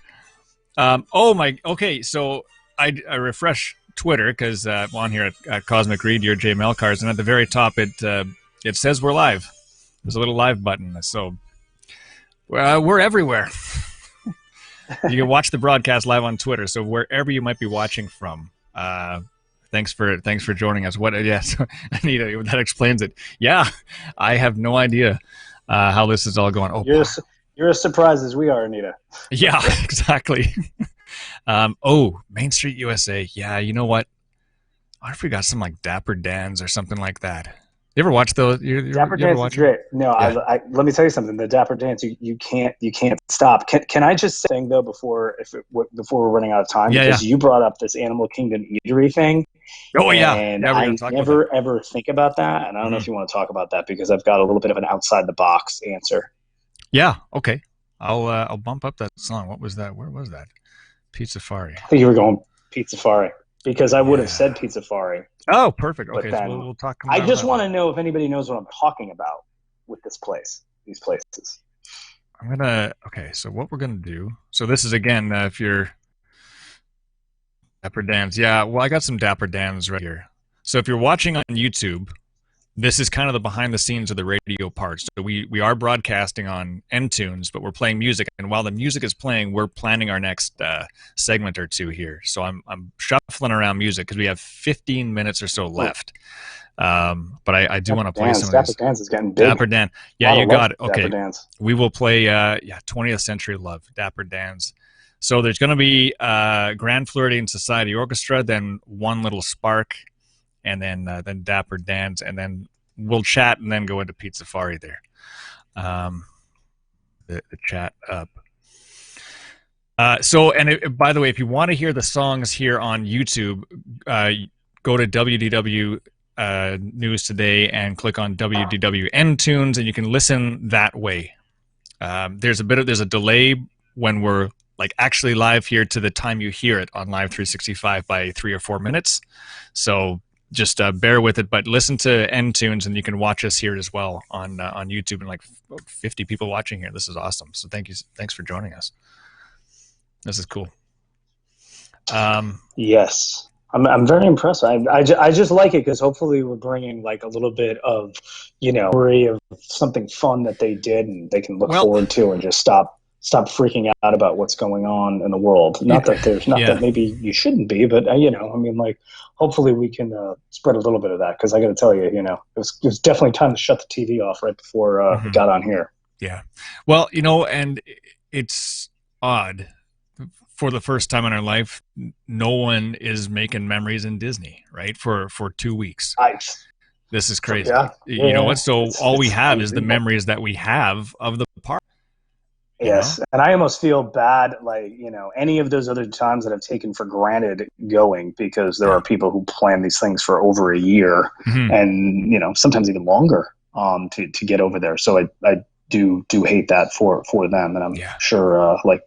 Oh my. Okay, so I refresh Twitter because on here at Cosmic Reid, your J Melcars, and at the very top it says we're live. There's a little live button. So we're everywhere. You can watch the broadcast live on Twitter. So wherever you might be watching from, thanks for joining us. Yes, Anita, that explains it. Yeah, I have no idea how this is all going. Oh, you're as surprised as we are, Anita. Yeah, exactly. Main Street USA. Yeah, you know what? I if we got some like Dapper Dans or something like that. You ever watch those? Dapper Dance is great. No, yeah. Let me tell you something. The Dapper Dance, you can't stop. Can I just say though before we're running out of time? Yeah, because you brought up this Animal Kingdom eatery thing. Oh yeah, and I never ever think about that. And I don't know if you want to talk about that because I've got a little bit of an outside the box answer. Yeah. Okay. I'll bump up that song. What was that? Where was that? Pizzafari. I think you were going Pizzafari. Because I would have said Pizzafari. Oh, perfect. Okay, so we'll talk about I just want to know if anybody knows what I'm talking about with these places. Okay, so what we're going to do, so this is, again, if you're Dapper Dans. Yeah, well, I got some Dapper Dans right here. So if you're watching on YouTube, this is kind of the behind the scenes of the radio part. So we are broadcasting on N-Tunes, but we're playing music. And while the music is playing, we're planning our next segment or two here. So I'm shuffling around music because we have 15 minutes or so left. But I do want to play some of these. Dapper Dans is getting big. Dapper Dan. Yeah, you got it. Okay. We will play 20th Century Love, Dapper Dans. So there's going to be Grand Floridian Society Orchestra, then One Little Spark, and then Dapper Dans, and then we'll chat and then go into Pizzafari there. The chat up. By the way, if you want to hear the songs here on YouTube, go to WDW News Today and click on WDWN Tunes, and you can listen that way. There's a delay when we're like actually live here to the time you hear it on Live 365 by 3 or 4 minutes. So just bear with it, but listen to N-Tunes and you can watch us here as well on YouTube, and like 50 people watching here. This is awesome. So thanks for joining us. This is cool. Yes, I'm very impressed. I just like it because hopefully we're bringing like a little bit of worry of something fun that they did and they can look forward to, and just stop freaking out about what's going on in the world. Not that that maybe you shouldn't be, but hopefully we can spread a little bit of that, because I got to tell you, it was definitely time to shut the TV off right before we got on here. Yeah, well, and it's odd. For the first time in our life, no one is making memories in Disney, right? For 2 weeks. This is crazy. Yeah. You know what? So all we have is the memories that we have of the park. Yes, and I almost feel bad, like, any of those other times that I've taken for granted going, because there are people who plan these things for over a year, and sometimes even longer, to get over there. So I do hate that for them, and I'm sure, like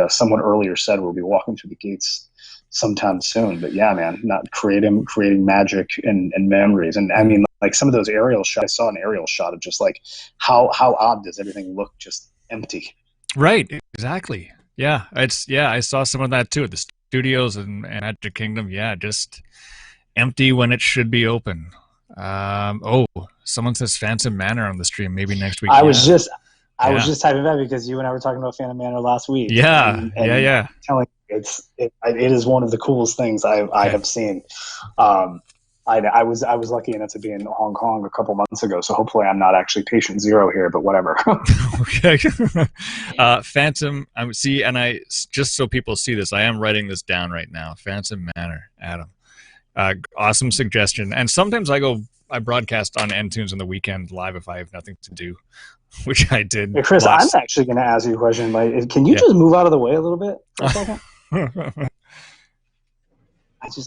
someone earlier said, we'll be walking through the gates sometime soon. But yeah, man, not creating magic and memories, and I mean, like some of those aerial shots. I saw an aerial shot of just like how odd does everything look, just empty. Right, exactly. Yeah, I saw some of that too at the studios and Magic Kingdom. Yeah, just empty when it should be open. Someone says Phantom Manor on the stream. Maybe next week. I was just typing that because you and I were talking about Phantom Manor last week. Yeah, and yeah. I'm telling you, it is one of the coolest things I have seen. I was lucky enough to be in Hong Kong a couple months ago, so hopefully I'm not actually patient zero here, but whatever. Okay. Phantom, and I just so people see this, I am writing this down right now. Phantom Manor, Adam. Awesome suggestion. And sometimes I broadcast on NTunes on the weekend live if I have nothing to do, which I did. Hey, Chris, I'm actually going to ask you a question. Like, can you just move out of the way a little bit for a second?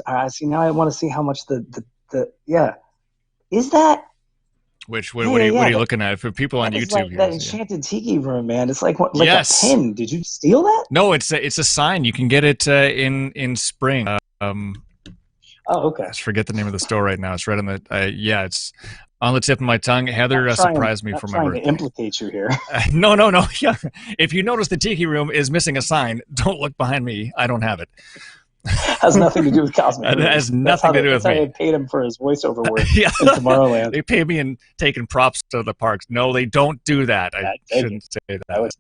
I see now. I want to see how much the is that. What are you looking at for people on YouTube? Like that enchanted tiki room, man. It's like a pin. Did you steal that? No, it's a sign. You can get it in spring. Oh, okay. I forget the name of the store right now. It's right on the it's on the tip of my tongue. Heather surprised me for my birthday. Trying to implicate you here. No. Yeah. If you notice the tiki room is missing a sign, don't look behind me. I don't have it. Has nothing to do with Cosmic. It has nothing to do with me. They paid him for his voiceover work in Tomorrowland. They pay me in taking props to the parks. No, they don't do that. I shouldn't say that.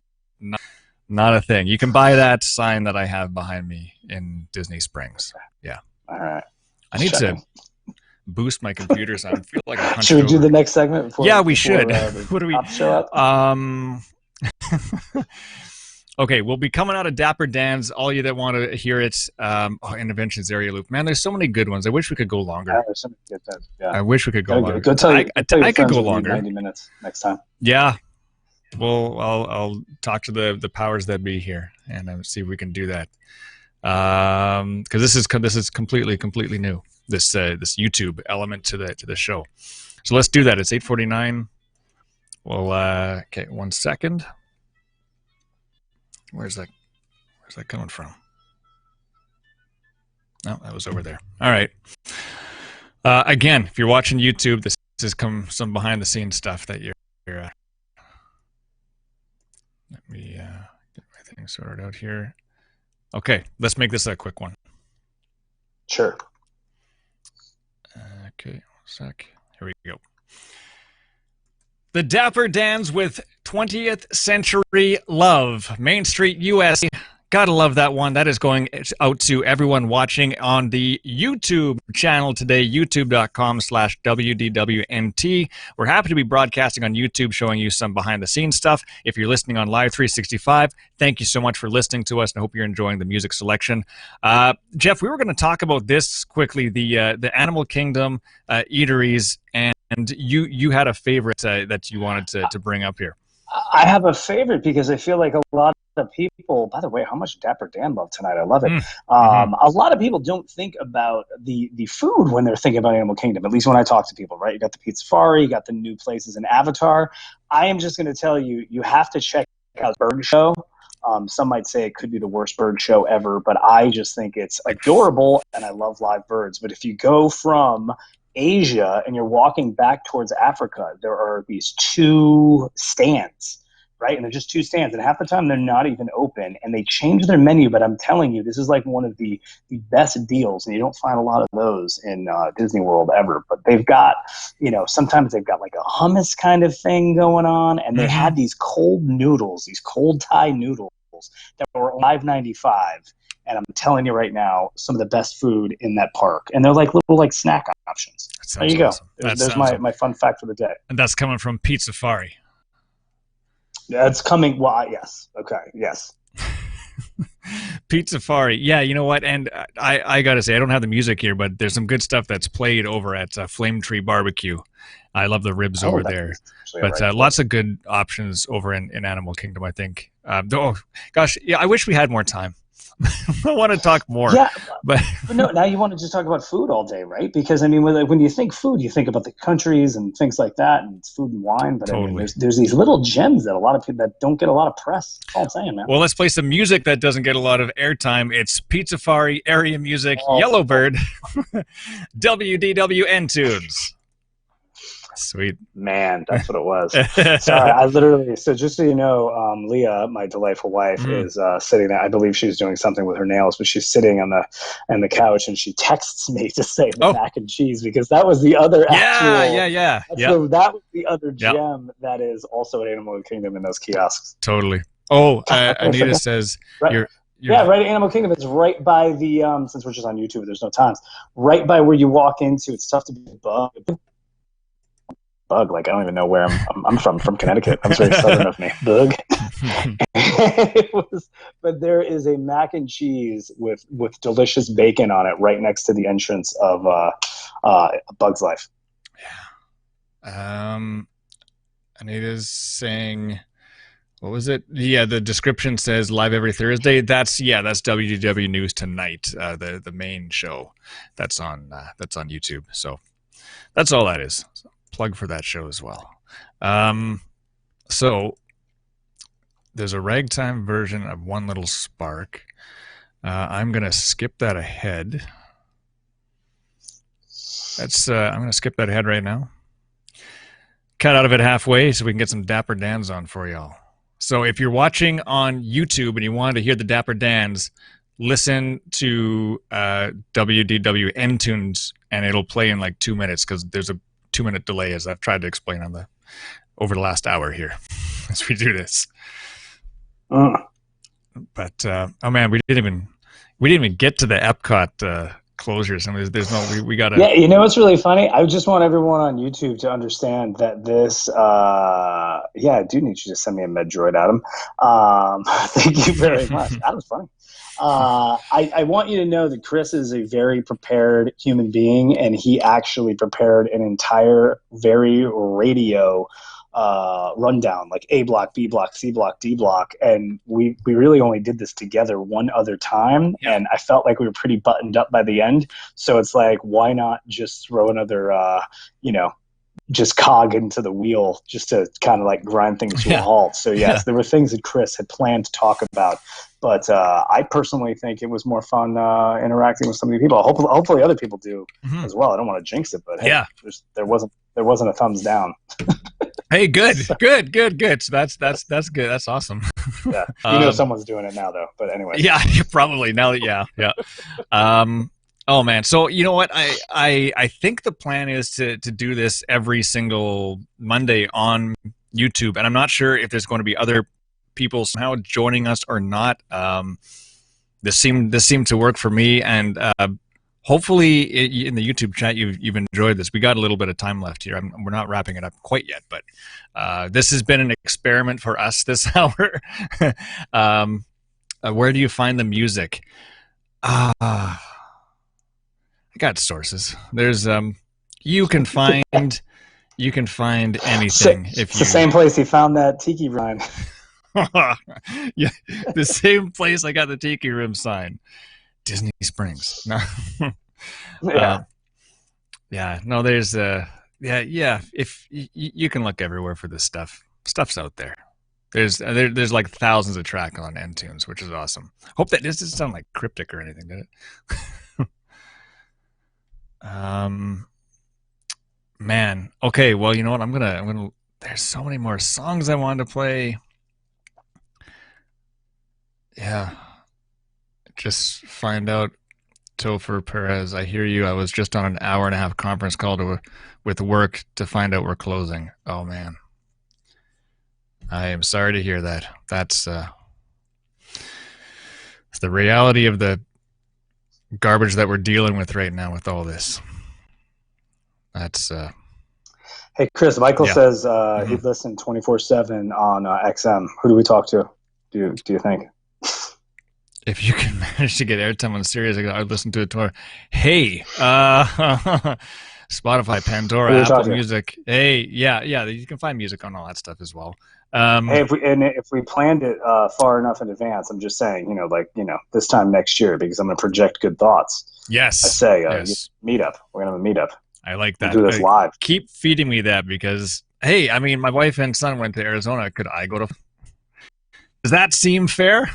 Not a thing. You can buy that sign that I have behind me in Disney Springs. Yeah. All right. I need to boost my computer sound. I feel like I should we do the next segment? We should. What do we? Okay, we'll be coming out of Dapper Dan's. All you that want to hear it, Interventions Area Loop. Man, there's so many good ones. I wish we could go longer. I wish we could go longer. I could go longer. 90 minutes next time. Yeah. Well, I'll talk to the powers that be here and see if we can do that. Because this is completely new. This YouTube element to the show. So let's do that. It's 8:49. Well, okay, 1 second. Where's that coming from? No, that was over there. All right. Again, if you're watching YouTube, this is some behind the scenes stuff that you're. Let me get my thing sorted out here. Okay, let's make this a quick one. Sure. Okay, 1 sec. Here we go. The Dapper Dans with 20th Century Love, Main Street, USA. Gotta love that one. That is going out to everyone watching on the YouTube channel today, youtube.com/WDWNT. We're happy to be broadcasting on YouTube, showing you some behind-the-scenes stuff. If you're listening on Live 365, thank you so much for listening to us, and I hope you're enjoying the music selection. Jeff, we were going to talk about this quickly, the Animal Kingdom eateries, and you had a favorite that you wanted to bring up here. I have a favorite because I feel like a lot of people, by the way, how much Dapper Dan love tonight. I love it. A lot of people don't think about the food when they're thinking about Animal Kingdom, at least when I talk to people, right? You got the Pizza Safari, you got the new places in Avatar. I am just going to tell you, you have to check out the Bird Show. Some might say it could be the worst bird show ever, but I just think it's adorable, and I love live birds. But if you go from Asia and you're walking back towards Africa, there are these two stands, right? And they're just two stands, and half the time they're not even open, and they change their menu. But I'm telling you, this is like one of the best deals, and you don't find a lot of those in Disney World ever. But they've got, sometimes they've got like a hummus kind of thing going on, and they had these cold noodles, these cold Thai noodles that were $5.95. And I'm telling you right now, some of the best food in that park. And they're like little snack options. There you go. Awesome. There's my fun fact for the day. And that's coming from Pizza Safari. That's coming. Well, yes. Okay. Yes. Pizza Safari. Yeah, you know what? And I got to say, I don't have the music here, but there's some good stuff that's played over at Flame Tree Barbecue. I love the ribs over there. But lots of good options over in Animal Kingdom, I think. Oh, gosh, yeah, I wish we had more time. I want to talk more. Yeah, but no, now you want to just talk about food all day, right? Because, I mean, when you think food, you think about the countries and things like that, and it's food and wine. But totally. I mean, there's these little gems that a lot of people that don't get a lot of press. That's all I'm saying, man. Well, let's play some music that doesn't get a lot of airtime. It's Pizzafari, Area Music, Yellowbird, WDWN tunes. Sweet. Man, that's what it was. Sorry, I literally, so just so you know, Leah, my delightful wife, is sitting there. I believe she's doing something with her nails, but she's sitting on the couch, and she texts me to say the mac and cheese, because that was the other Yeah. That was the other gem that is also at Animal Kingdom in those kiosks. Totally. Oh, Anita says, right. Right at Animal Kingdom. It's right by the, since we're just on YouTube, there's no times, right by where you walk into. It's tough to be a bug, like I don't even know where I'm from Connecticut. I'm very southern of me. Bug. But there is a mac and cheese with delicious bacon on it right next to the entrance of Bug's Life. Yeah. Anita's saying, what was it? Yeah, the description says live every Thursday. That's WDW News Tonight, the main show that's on YouTube. So that's all that is. Plug for that show as well. So there's a ragtime version of One Little Spark. I'm gonna skip that ahead. I'm gonna skip that ahead right now. Cut out of it halfway so we can get some Dapper Dans on for y'all. So if you're watching on YouTube and you want to hear the Dapper Dans, listen to WDWN tunes, and it'll play in like 2 minutes, because there's a 2-minute delay, as I've tried to explain over the last hour here as we do this. But oh man, we didn't even get to the Epcot closures. I mean, there's no, we gotta. Yeah, you know what's really funny? I just want everyone on YouTube to understand that this. I do need you to send me a Medroid, Adam. Thank you very much. Adam's funny. I want you to know that Chris is a very prepared human being, and he actually prepared an entire very radio rundown, like A block, B block, C block, D block, and we really only did this together one other time, and I felt like we were pretty buttoned up by the end. So it's like, why not just throw another just cog into the wheel, just to kind of like grind things to a halt. So yes, there were things that Chris had planned to talk about, but I personally think it was more fun interacting with so many people. Hopefully other people do as well. I don't want to jinx it, but hey, there wasn't a thumbs down. Hey, good. So that's good. That's awesome. Yeah, you know someone's doing it now though. But anyway. Yeah, probably now that yeah. Oh man, so you know what? I think the plan is to do this every single Monday on YouTube, and I'm not sure if there's going to be other people somehow joining us or not. This seemed to work for me, and hopefully in the YouTube chat you've enjoyed this. We got a little bit of time left here. We're not wrapping it up quite yet, but this has been an experiment for us this hour. Where do you find the music? I got sources. There's you can find anything it's the same place he found that tiki rhyme. Yeah, the same place I got the tiki room sign. Disney Springs. No. No, there's if you can look everywhere for this stuff's out there. There's like thousands of tracks on Ntunes, which is awesome. Hope that this doesn't sound like cryptic or anything, did it? Man. Okay, well, you know what? I'm gonna there's so many more songs I wanted to play. Yeah. Just find out, Topher Perez. I hear you. I was just on an hour-and-a-half conference call with work to find out we're closing. Oh man. I am sorry to hear that. That's it's the reality of the garbage that we're dealing with right now with all this. That's Hey Chris, Michael says he'd listen 24/7 on XM. Who do we talk to? Do you think? If you can manage to get airtime on Sirius, I'd listen to it tomorrow. Hey, Spotify, Pandora, Apple Music. Hey, yeah, you can find music on all that stuff as well. Hey, if we planned it far enough in advance, I'm just saying, this time next year, because I'm going to project good thoughts. Yes. I say, yes. Meetup. We're going to have a meetup. I like that. We'll do this live. Keep feeding me that because, hey, I mean, my wife and son went to Arizona. Could I go to? Does that seem fair?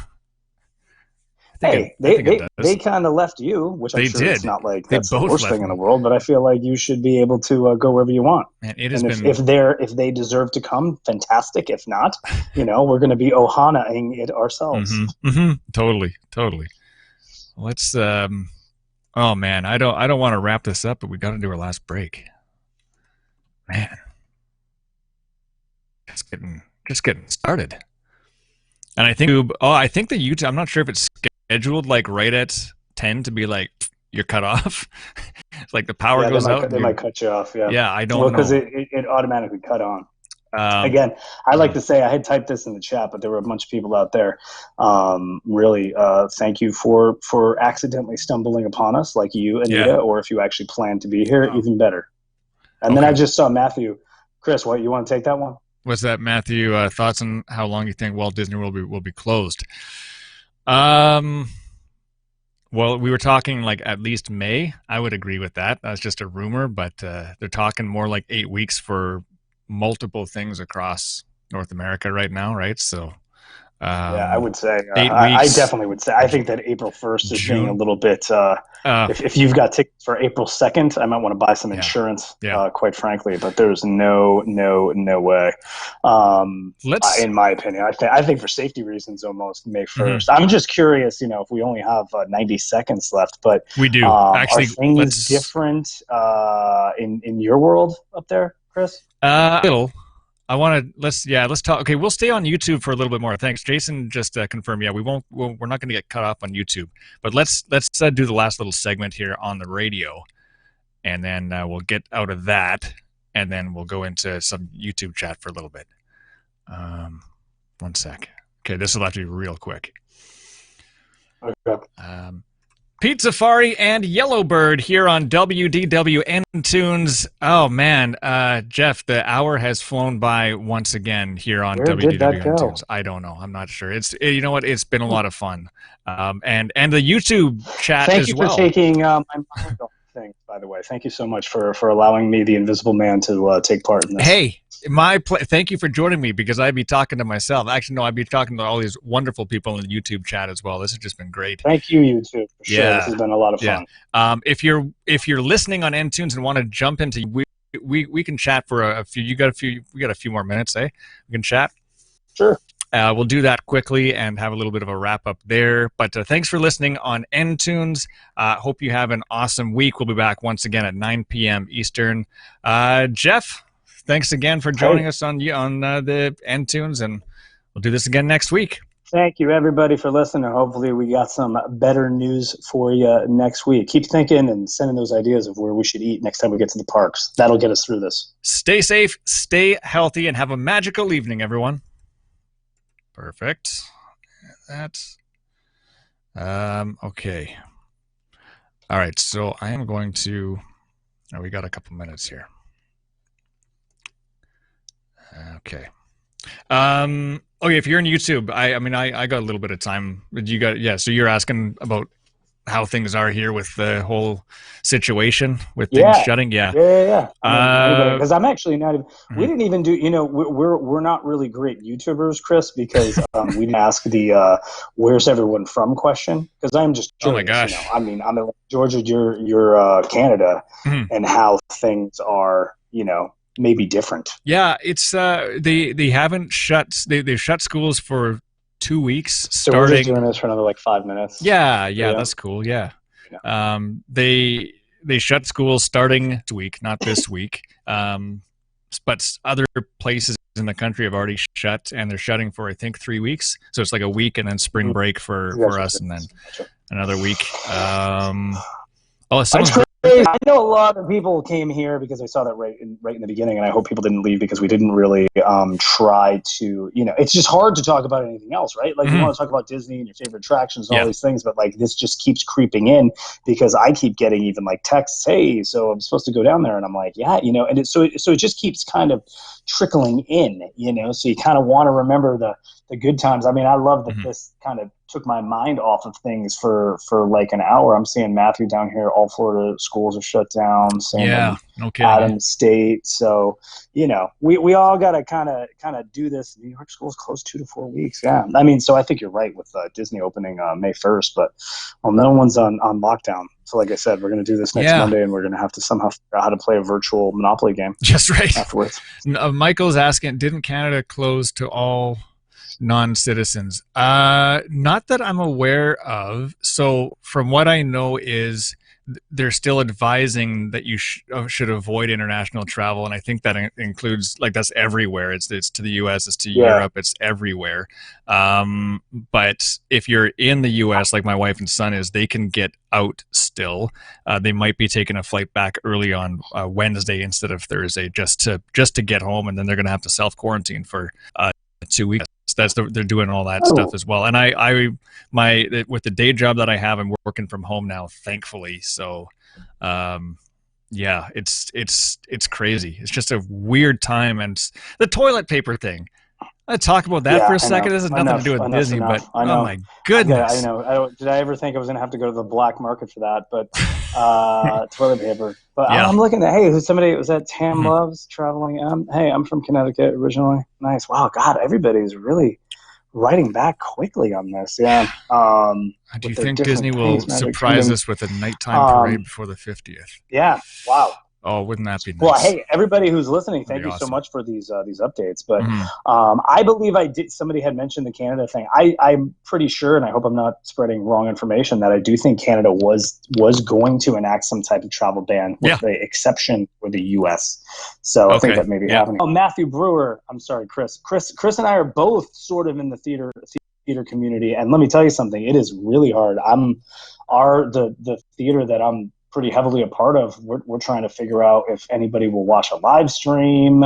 Hey, they kind of left you, which I'm sure it's not like that's the worst thing in the world, but I feel like you should be able to go wherever you want. Man, it has been... if they deserve to come, fantastic. If not, we're going to be Ohana-ing it ourselves. Totally. Let's. Oh man, I don't want to wrap this up, but we got to do our last break. Man, just getting started. And I think the YouTube. I'm not sure if it's scheduled like right at 10 to be like you're cut off. It's like the power goes out. They might cut you off. Yeah, I don't know because it automatically cut on. Again, I like to say I had typed this in the chat, but there were a bunch of people out there. Really, thank you for accidentally stumbling upon us, like you, Anita, or if you actually plan to be here, even better. And then I just saw Matthew. Chris, what you want to take that one? What's that, Matthew? Thoughts on how long you think Walt Disney World will be closed? Well, we were talking like at least May. I would agree with that. That's just a rumor, but they're talking more like 8 weeks for multiple things across North America right now, right? So I would say 8 weeks. I definitely would say I think that April 1st is being a little bit if you've got tickets for April 2nd, I might want to buy some insurance, quite frankly, but there's no way. In my opinion, I think for safety reasons almost May 1st. I'm just curious, if we only have 90 seconds left, but we do. Actually, are things different in your world up there, Chris? Little. I want to let's talk. Okay, we'll stay on YouTube for a little bit more. Thanks, Jason. Just confirm. Yeah, we're not going to get cut off on YouTube, but let's do the last little segment here on the radio, and then we'll get out of that, and then we'll go into some YouTube chat for a little bit. 1 sec. Okay, this will have to be real quick. Okay. Pete Safari and Yellowbird here on WDWN Tunes. Oh man, Jeff, the hour has flown by once again here on WDWN Tunes. I don't know. I'm not sure. You know what? It's been a lot of fun. And the YouTube chat as well. Thank you for taking my mind off things, by the way. Thank you so much for allowing me, the Invisible Man, to take part in this. Hey, thank you for joining me, because I'd be talking to myself. Actually, no, I'd be talking to all these wonderful people in the YouTube chat as well. This has just been great. Thank you, YouTube. For sure. This has been a lot of fun. If you're listening on Ntunes and want to jump into, we can chat for a few. We got a few more minutes, eh? We can chat. Sure. We'll do that quickly and have a little bit of a wrap up there. But thanks for listening on Ntunes. Hope you have an awesome week. We'll be back once again at 9 p.m. Eastern. Jeff, thanks again for joining us on the Ntunes, and we'll do this again next week. Thank you, everybody, for listening. Hopefully we got some better news for you next week. Keep thinking and sending those ideas of where we should eat next time we get to the parks. That'll get us through this. Stay safe, stay healthy, and have a magical evening, everyone. Perfect. That's okay. All right, so I am going to... we got a couple minutes here. Okay. Okay, if you're in YouTube, I got a little bit of time. So you're asking about how things are here with the whole situation with things shutting. Yeah. Because I'm actually not even. We didn't even do. We're not really great YouTubers, Chris, because we didn't ask the "Where's everyone from?" question. Because I'm just curious, oh my gosh. I'm in Georgia, you're Canada, and how things are. Maybe different. Yeah, it's they haven't shut. They've shut schools for 2 weeks. So we're just doing this for another 5 minutes. Yeah, that's cool. Yeah. They shut schools starting this week, not this week. But other places in the country have already shut, and they're shutting for I think 3 weeks. So it's like a week and then spring break for us, and then another week. I know a lot of people came here because I saw that right in the beginning, and I hope people didn't leave because we didn't really try to, it's just hard to talk about anything else, right? Like, you want to talk about Disney and your favorite attractions and all these things, but like this just keeps creeping in because I keep getting even like texts, hey, so I'm supposed to go down there, and I'm like, yeah, and so it just keeps kind of trickling in, so you kind of want to remember the good times. I mean, I love that this kind of took my mind off of things for like an hour. I'm seeing Matthew down here. All Florida schools are shut down. Same in no kidding. Adams State. So, we all got to kind of do this. New York schools closed 2 to 4 weeks. Yeah. I mean, so I think you're right with Disney opening May 1st, but no one's on lockdown. So like I said, we're going to do this next Monday, and we're going to have to somehow figure out how to play a virtual Monopoly game. Just right. Afterwards. Michael's asking, didn't Canada close to all non-citizens? Not that I'm aware of. So from what I know is they're still advising that you should avoid international travel, and I think that includes, like, that's everywhere. It's to the US, it's to Europe, it's everywhere. But if you're in the US, like my wife and son is, they can get out still. They might be taking a flight back early on Wednesday instead of Thursday, just to get home, and then they're going to have to self-quarantine for 2 weeks. They're doing all that stuff as well. And with the day job that I have, I'm working from home now, thankfully. So, it's crazy. It's just a weird time. And the toilet paper thing, let's talk about that for a second. This has nothing to do with Disney, but oh my goodness. I know. Did I ever think I was going to have to go to the black market for that? But toilet paper. But I'm looking at, was that Tam Loves traveling? Hey, I'm from Connecticut originally. Nice. Wow, God, everybody's really writing back quickly on this. Yeah. Do you think Disney will surprise us with a nighttime parade before the 50th? Yeah. Wow. Oh, wouldn't that be nice? Well, hey, everybody who's listening, thank you so much for these updates. But I believe somebody had mentioned the Canada thing. I'm pretty sure, and I hope I'm not spreading wrong information, that I do think Canada was going to enact some type of travel ban with the exception for the US. So I think that may be happening. Oh, Matthew Brewer, I'm sorry, Chris. Chris and I are both sort of in the theater community, and let me tell you something, it is really hard. The theater that I'm pretty heavily a part of, we're trying to figure out if anybody will watch a live stream,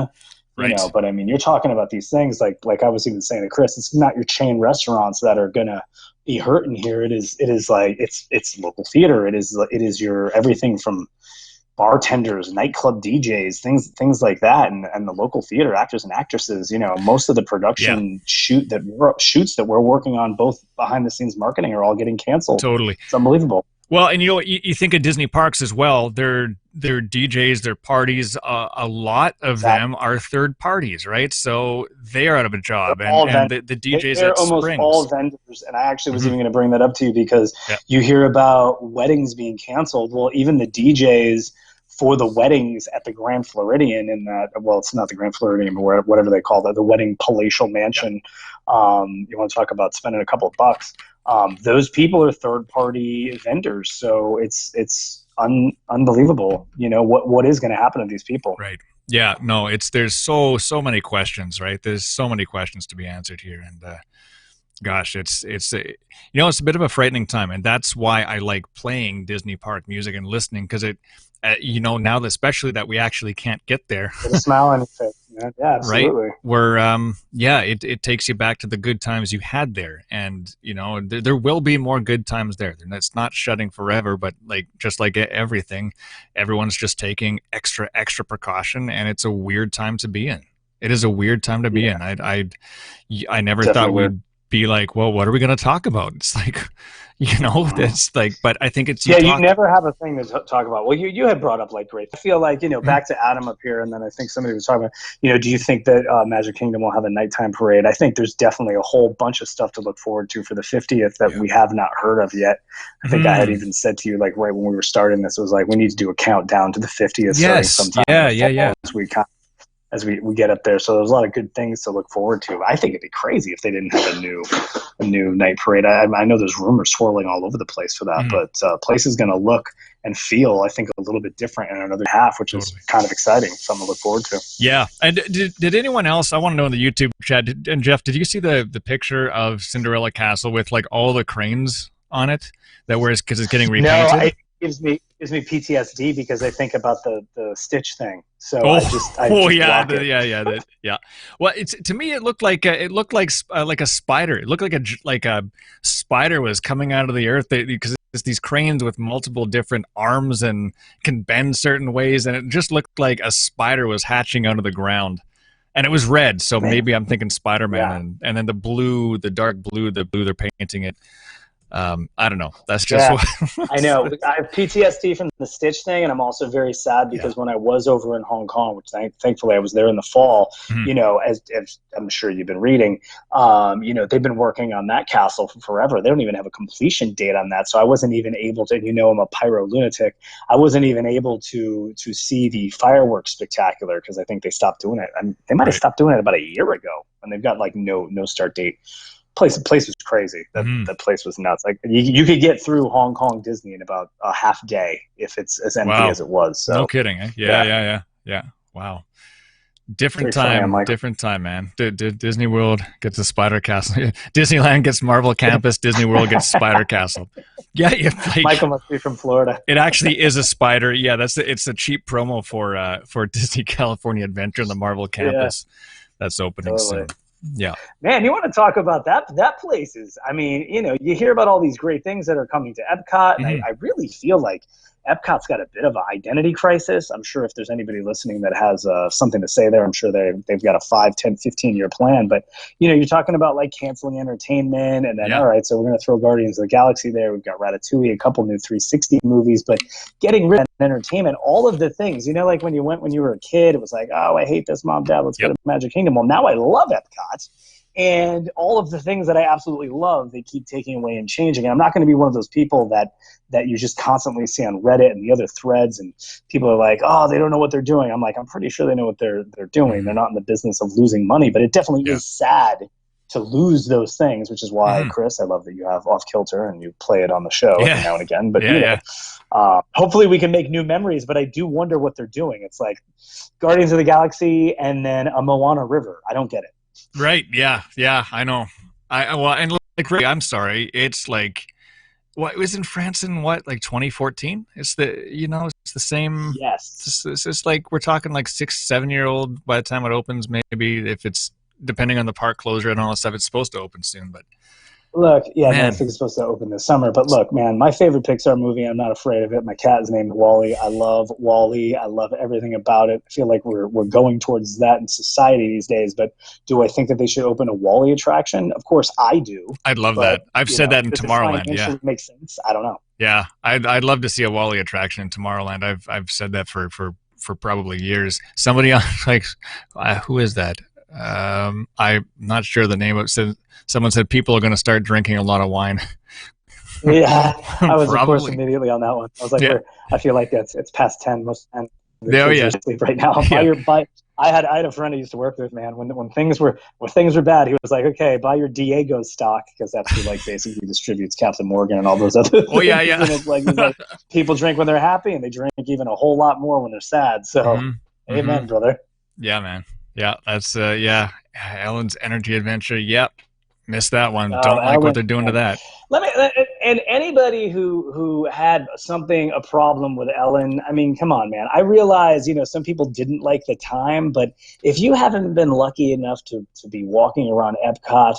but I mean, you're talking about these things like I was even saying to Chris, it's not your chain restaurants that are gonna be hurting here. It is like it's local theater. It is your everything from bartenders, nightclub DJs, things like that, and the local theater actors and actresses. Most of the production shoots that we're working on, both behind the scenes marketing, are all getting canceled. Totally, it's unbelievable. Well, and you think of Disney parks as well. Their DJs, their parties, a lot of them are third parties, right? So they are out of a job, and the DJs they're at almost Springs. all vendors. And I actually was even going to bring that up to you because you hear about weddings being canceled. Well, even the DJs for the weddings at the Grand Floridian it's not the Grand Floridian, but whatever they call that, the wedding palatial mansion. You want to talk about spending a couple of bucks. Those people are third-party vendors, so it's unbelievable. What is going to happen to these people? Right. Yeah. No. There's so many questions, right? There's so many questions to be answered here, and gosh, it's a bit of a frightening time, and that's why I like playing Disney park music and listening, because it, now that, especially that we actually can't get there. Put a smile on your face. Yeah, absolutely. Right? Where it takes you back to the good times you had there, and there will be more good times there. It's not shutting forever, but just like everything, everyone's just taking extra precaution, and it's a weird time to be in. It is a weird time to be in. I never thought we'd be like, well, what are we going to talk about? It's like, it's like, but I think it's you never have a thing to talk about. Well, you had brought up great. I feel like back to Adam up here, and then I think somebody was talking about do you think that Magic Kingdom will have a nighttime parade? I think there's definitely a whole bunch of stuff to look forward to for the 50th that we have not heard of yet. I think I had even said to you right when we were starting this, it was we need to do a countdown to the 50th. Yes. Sometime as we get up there. So there's a lot of good things to look forward to. I think it'd be crazy if they didn't have a new night parade. I know there's rumors swirling all over the place for that, but place is going to look and feel, I think, a little bit different in another half, which is kind of exciting. Something to look forward to. Yeah. And did anyone else, I want to know in the YouTube chat, and Jeff, did you see the picture of Cinderella Castle with all the cranes on it? Because it's getting repainted? No, it gives me gives me PTSD because I think about the Stitch thing. So Oh, I just yeah, block it. yeah. Well, it's to me, it looked like like a spider. It looked like a spider was coming out of the earth because it's these cranes with multiple different arms and can bend certain ways, and it just looked like a spider was hatching out of the ground. And it was red, so Man, maybe I'm thinking Spider-Man, yeah. and then the dark blue, they're painting it. I don't know. That's just Yeah, what. I know. I have PTSD from the Stitch thing, and I'm also very sad Yeah. because when I was over in Hong Kong, which thankfully I was there in the fall, Mhm. you know, as I'm sure you've been reading, you know, they've been working on that castle for forever. They don't even have a completion date on that, so I wasn't even able to. You know, I'm a pyro lunatic. I wasn't even able to see the fireworks spectacular because I think they stopped doing it. They might have Right. stopped doing it about a year ago, and they've got like no start date. Place was crazy. Mhm. The place was nuts. Like you could get through Hong Kong Disney in about a half day if it's as empty Wow. as it was. No So kidding. Eh? Yeah, yeah, yeah, yeah, yeah. Wow. very funny on Michael. Different time, man. Disney World gets a Spider Castle. Disneyland gets Marvel Campus. Disney World gets Spider Castle. Yeah, Michael must be from Florida. it actually is a spider. Yeah, it's a cheap promo for Disney California Adventure and the Marvel Yeah, Campus that's opening totally. soon. Yeah. Man, you want to talk about that place is, I mean, you know, you hear about all these great things that are coming to Epcot, and Mhm. I really feel like Epcot's got a bit of an identity crisis. I'm sure if there's anybody listening that has something to say there, I'm sure they've got a 5, 10, 15-year plan. But, you know, you're talking about like canceling entertainment and then, Yeah. all right, so we're going to throw Guardians of the Galaxy there. We've got Ratatouille, a couple new 360 movies, but getting rid of entertainment, all of the things, you know, like when you were a kid, it was like, oh, I hate this, Mom, Dad, let's go Yep. to Magic Kingdom. Well, now I love Epcot. And all of the things that I absolutely love, they keep taking away and changing. And I'm not going to be one of those people that you just constantly see on Reddit and the other threads, and people are like, "Oh, they don't know what they're doing." I'm like, I'm pretty sure they know what they're doing. They're Mhm. not in the business of losing money, but it definitely Yeah. is sad to lose those things, which is why, Mhm. Chris, I love that you have Off Kilter and you play it on the show every Yeah. now and again. But Yeah. you Yeah. know, hopefully we can make new memories. But I do wonder what they're doing. It's like Guardians of the Galaxy and then a Moana River. I don't get it. Right. Yeah. Yeah. I know. Well, and like, really, I'm sorry. It's like what it was in France in what, like 2014. It's the same. Yes. It's just like we're talking like 6, 7 year old by the time it opens. Maybe if it's depending on the park closure and all that stuff, it's supposed to open soon. But Look, yeah, no, I man, think it's supposed to open this summer. But look, man, my favorite Pixar movie, I'm not afraid of it. My cat is named Wally. I love Wally. I love everything about it. I feel like we're going towards that in society these days. But do I think that they should open a Wally attraction? Of course I do. I'd love that. But, I've you said know, that in does it Tomorrowland. Yeah. financially make sense? I don't know. Yeah. I'd love to see a Wally attraction in Tomorrowland. I've said that for probably years. Somebody on like who is that? I'm not sure the name of it. Someone said people are going to start drinking a lot of wine. Yeah, I was, of course, Probably. immediately on that one. I was like, Yeah. I feel like it's past 10. Most of the Oh kids are yeah. asleep right now. Yeah. I had a friend I used to work with, man. When things were bad, he was like, okay, buy your Diego stock because that's who like basically distributes Captain Morgan and all those other Oh things. yeah. Yeah. And it's like he's like, people drink when they're happy and they drink even a whole lot more when they're sad. So, Mm-hmm. Mm-hmm. amen, brother. Yeah, man. Yeah, that's yeah. Ellen's Energy Adventure. Yep. Missed that one. Oh, Don't like what Ellen, they're doing to man. that. Let me and anybody who had a problem with Ellen. I mean, come on, man. I realize some people didn't like the time, but if you haven't been lucky enough to be walking around Epcot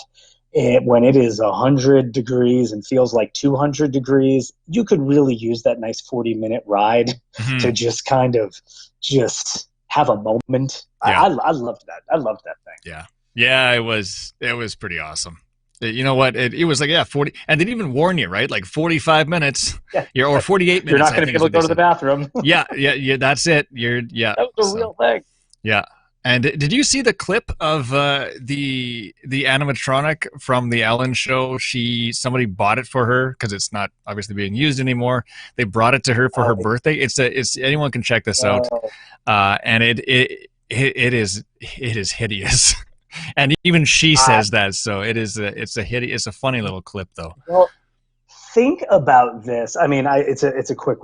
when it is 100 degrees and feels like 200 degrees, you could really use that nice 40-minute ride to Hmm. just kind of just have a moment. Yeah. I loved that. I loved that thing. Yeah. Yeah, it was pretty awesome. You know what? It was like, yeah, 40, and they didn't even warn you, right? Like 45 minutes, Yeah. or 48 You're minutes, not I going to think be is able what to they go to the said. bathroom. Yeah, yeah, yeah, that's it. Yeah. That was a So, real thing. yeah. And did you see the clip of the animatronic from the Ellen show? Somebody bought it for her because it's not obviously being used anymore. They brought it to her for her Oh, birthday. It's anyone can check this out, oh, and it is hideous. And even she I, says that, so it's a funny little clip though. well, think about this. I mean, it's a quick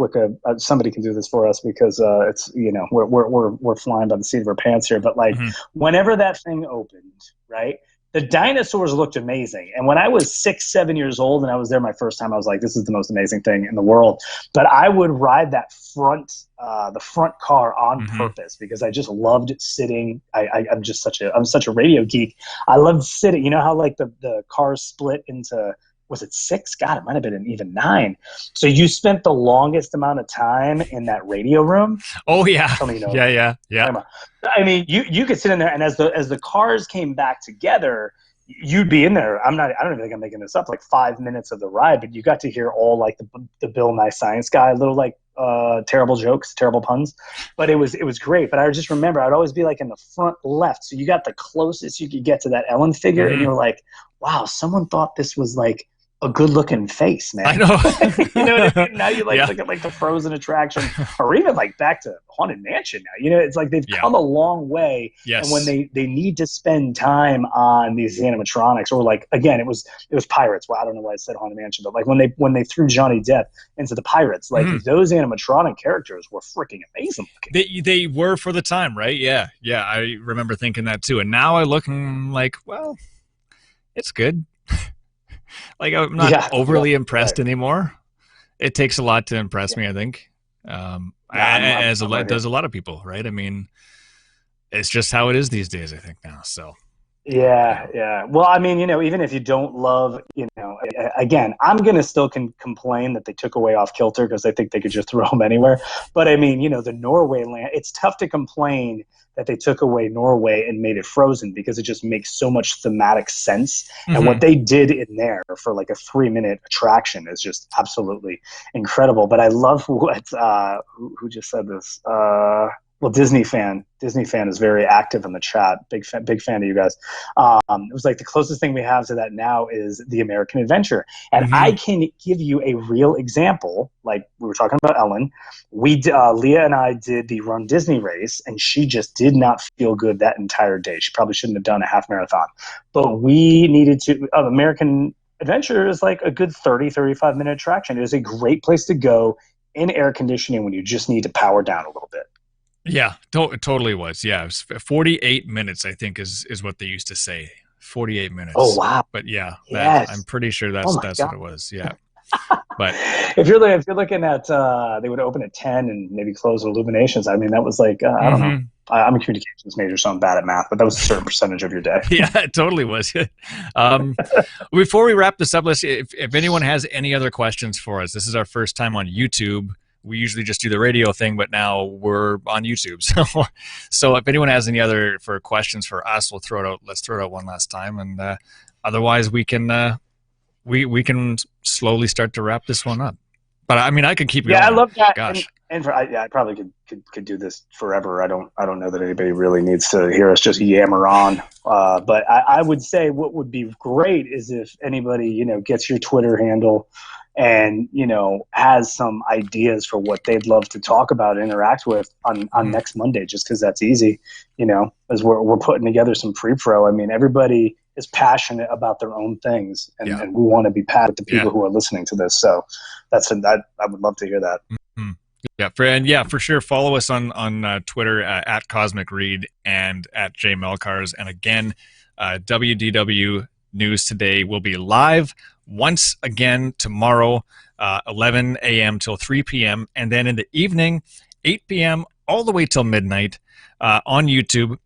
somebody can do this for us because it's we're flying by the seat of our pants here. But like, Hmm. whenever that thing opened, right? the dinosaurs looked amazing. And when I was 6, 7 years old and I was there my first time, I was like, this is the most amazing thing in the world. But I would ride that the front car on purpose because I just loved sitting. I'm such a radio geek. I loved sitting. You know how like the cars split into, was it 6? God, it might have been even 9. So you spent the longest amount of time in that radio room. Oh yeah. Tell me, Yeah. I mean, you could sit in there, and as the cars came back together, you'd be in there. I don't even think I'm making this up. Like 5 minutes of the ride, but you got to hear all like the Bill Nye Science Guy, little like terrible jokes, terrible puns. But it was great. But I just remember I'd always be like in the front left, so you got the closest you could get to that Ellen figure, and you're like, wow, someone thought this was like a good-looking face, man. I know. You know what I mean? Now you look at like the Frozen attraction, or even like back to Haunted Mansion now. You know, it's like they've come a long way. Yes. And when they need to spend time on these animatronics, or like again, it was Pirates. Well, I don't know why I said Haunted Mansion, but like when they threw Johnny Depp into the Pirates, like those animatronic characters were freaking amazing looking. They were for the time, right? Yeah. I remember thinking that too. And now I look and like, well, it's good. Like I'm not overly impressed anymore. It takes a lot to impress me, I think. As it does a lot of people, right? I mean, it's just how it is these days, I think now. So yeah. Well, I mean, you know, even if you don't love, you know, again, I'm gonna still complain that they took away Off Kilter because I think they could just throw them anywhere. But I mean, you know, the Norway land, it's tough to complain that they took away Norway and made it Frozen because it just makes so much thematic sense. And what they did in there for like a 3-minute attraction is just absolutely incredible. But I love what who just said this. Well, Disney fan is very active in the chat. Big fan of you guys. It was like the closest thing we have to that now is the American Adventure. And I can give you a real example. Like we were talking about Ellen. Leah and I did the Run Disney race, and she just did not feel good that entire day. She probably shouldn't have done a half marathon. But we needed to, American Adventure is like a good 35 minute attraction. It is a great place to go in air conditioning when you just need to power down a little bit. Yeah, it totally was. Yeah, it was 48 minutes, I think, is what they used to say. 48 minutes. Oh, wow. But yeah, yes. I'm pretty sure that's what it was. Yeah. But if you're looking at, they would open at 10 and maybe close at Illuminations. I mean, that was like, I don't know. I'm a communications major, so I'm bad at math, but that was a certain percentage of your day. Yeah, it totally was. Before we wrap this up, if anyone has any other questions for us, this is our first time on YouTube. We usually just do the radio thing, but now we're on YouTube. So if anyone has any other questions for us, we'll throw it out. Let's throw it out one last time, and otherwise we can we can slowly start to wrap this one up. But I mean, I could keep going. Yeah, I love that. Gosh. I probably could do this forever. I don't know that anybody really needs to hear us just yammer on. But I would say what would be great is if anybody, you know, gets your Twitter handle and, you know, has some ideas for what they'd love to talk about, interact with on next Monday, just because that's easy, you know, as we're putting together some pre-pro. I mean, everybody is passionate about their own things, and we want to be passionate with the people who are listening to this. So I would love to hear that. Yeah, for sure. Follow us on Twitter at Cosmic Reid and at J Melcars. And again, WDW News Today will be live once again tomorrow, 11 a.m. till 3 p.m. And then in the evening, 8 p.m. all the way till midnight on YouTube.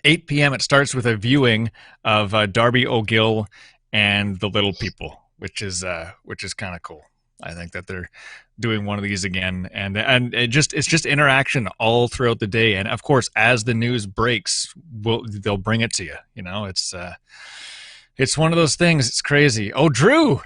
8 p.m. it starts with a viewing of Darby O'Gill and the Little People, which is kind of cool. I think that they're doing one of these again, and it's just interaction all throughout the day. And of course, as the news breaks, they'll bring it to you. You know, it's one of those things. It's crazy. Oh, Drew.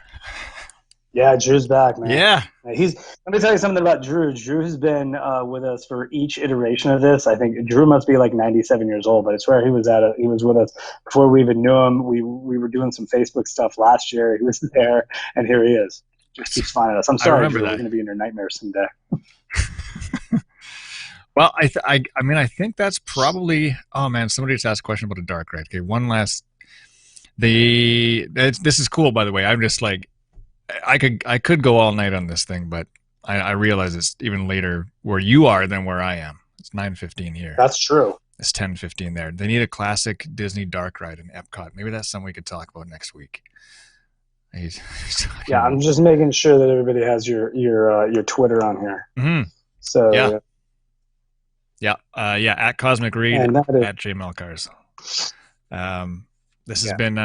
Yeah, Drew's back, man. Yeah. Let me tell you something about Drew. Drew has been with us for each iteration of this. I think Drew must be like 97 years old, but I swear he was with us before we even knew him. We were doing some Facebook stuff last year. He was there, and here he is. Just keeps finding us. I'm sorry, Drew. We're going to be in your nightmares someday. Well, I mean, I think that's probably. Oh man, somebody just asked a question about a dark ride. Okay, one last. This is cool, by the way. I'm just like, I could go all night on this thing, but I realize it's even later where you are than where I am. It's 9:15 here. That's true. It's 10:15 there. They need a classic Disney dark ride in Epcot. Maybe that's something we could talk about next week. He's Yeah, I'm just making sure that everybody has your Twitter on here. Mm-hmm. So yeah, at Cosmic Reid, at J Melcars. This has been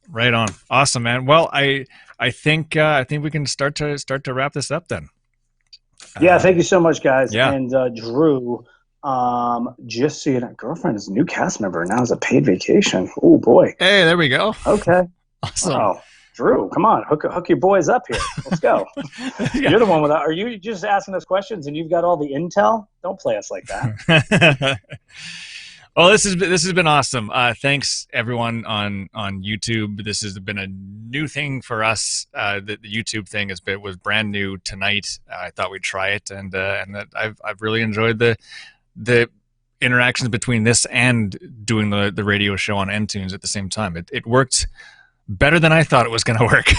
right on. Awesome, man. Well, I think we can start to wrap this up then. Yeah, thank you so much, guys. Yeah. And Drew, just so you know, girlfriend is a new cast member now. Is a paid vacation. Oh boy. Hey, there we go. Okay. Awesome. Oh, Drew, come on, hook your boys up here. Let's go. You're the one with. Are you just asking us questions and you've got all the intel? Don't play us like that. Well, this has been awesome. Thanks everyone on YouTube. This has been a new thing for us. The YouTube thing was brand new tonight. I thought we'd try it, and that I've really enjoyed the interactions between this and doing the radio show on NTunes at the same time. It worked better than I thought it was going to work.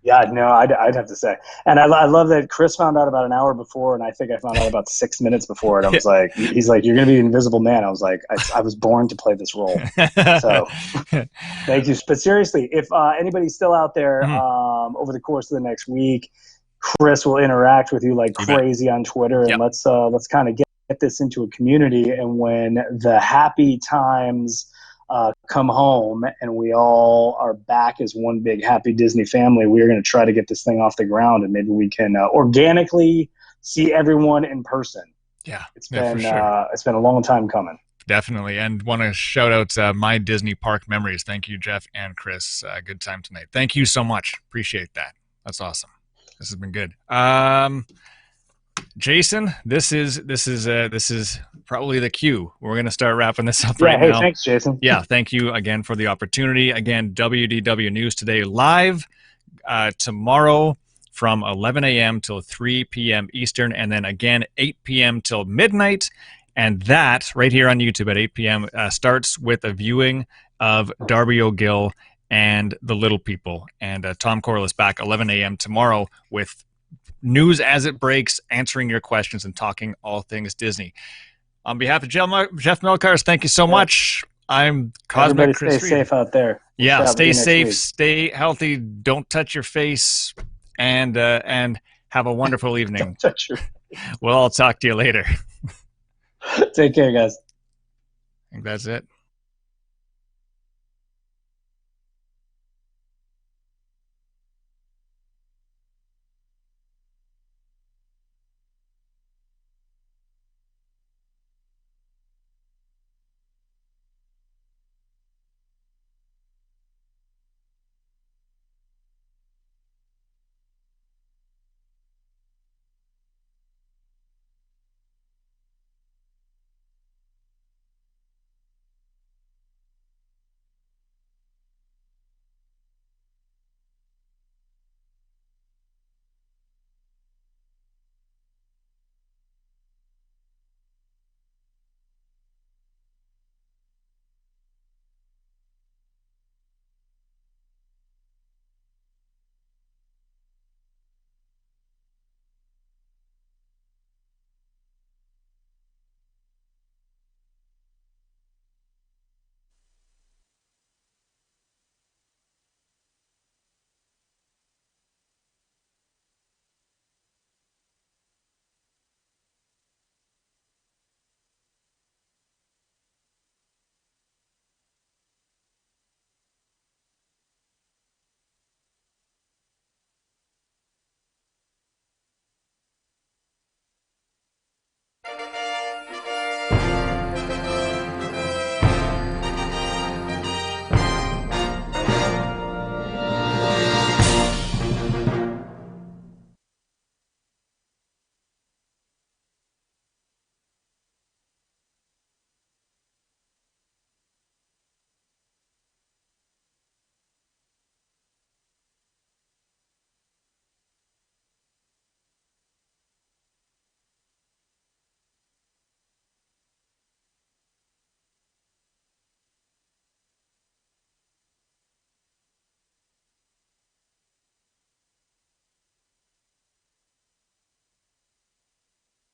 Yeah, no, I'd have to say. And I love that Chris found out about an hour before, and I think I found out about 6 minutes before. And I was like, he's like, you're going to be the Invisible Man. I was like, I was born to play this role. So thank you. But seriously, if anybody's still out there over the course of the next week, Chris will interact with you like crazy on Twitter. And let's kind of get this into a community. And when the happy times come home and we all are back as one big happy Disney family, we're going to try to get this thing off the ground, and maybe we can organically see everyone in person. Yeah, it's been a long time coming. Definitely. And want to shout out my Disney park memories. Thank you, Jeff and Chris. Good time tonight. Thank you so much. Appreciate that. That's awesome. This has been good. Jason, this is probably the cue. We're going to start wrapping this up right now. Thanks, Jason. Yeah, thank you again for the opportunity. Again, WDW News Today live tomorrow from 11 a.m. till 3 p.m. Eastern, and then again 8 p.m. till midnight. And that right here on YouTube at 8 p.m. Starts with a viewing of Darby O'Gill and the Little People. And Tom Corliss back 11 a.m. tomorrow with news as it breaks, answering your questions and talking all things Disney. On behalf of Jeff Melcars, thank you so much. I'm Cosmic Chris Reid. Stay safe out there. Yeah, stay safe, stay healthy, don't touch your face, and have a wonderful evening. Don't touch your... We'll all talk to you later. Take care, guys. I think that's it.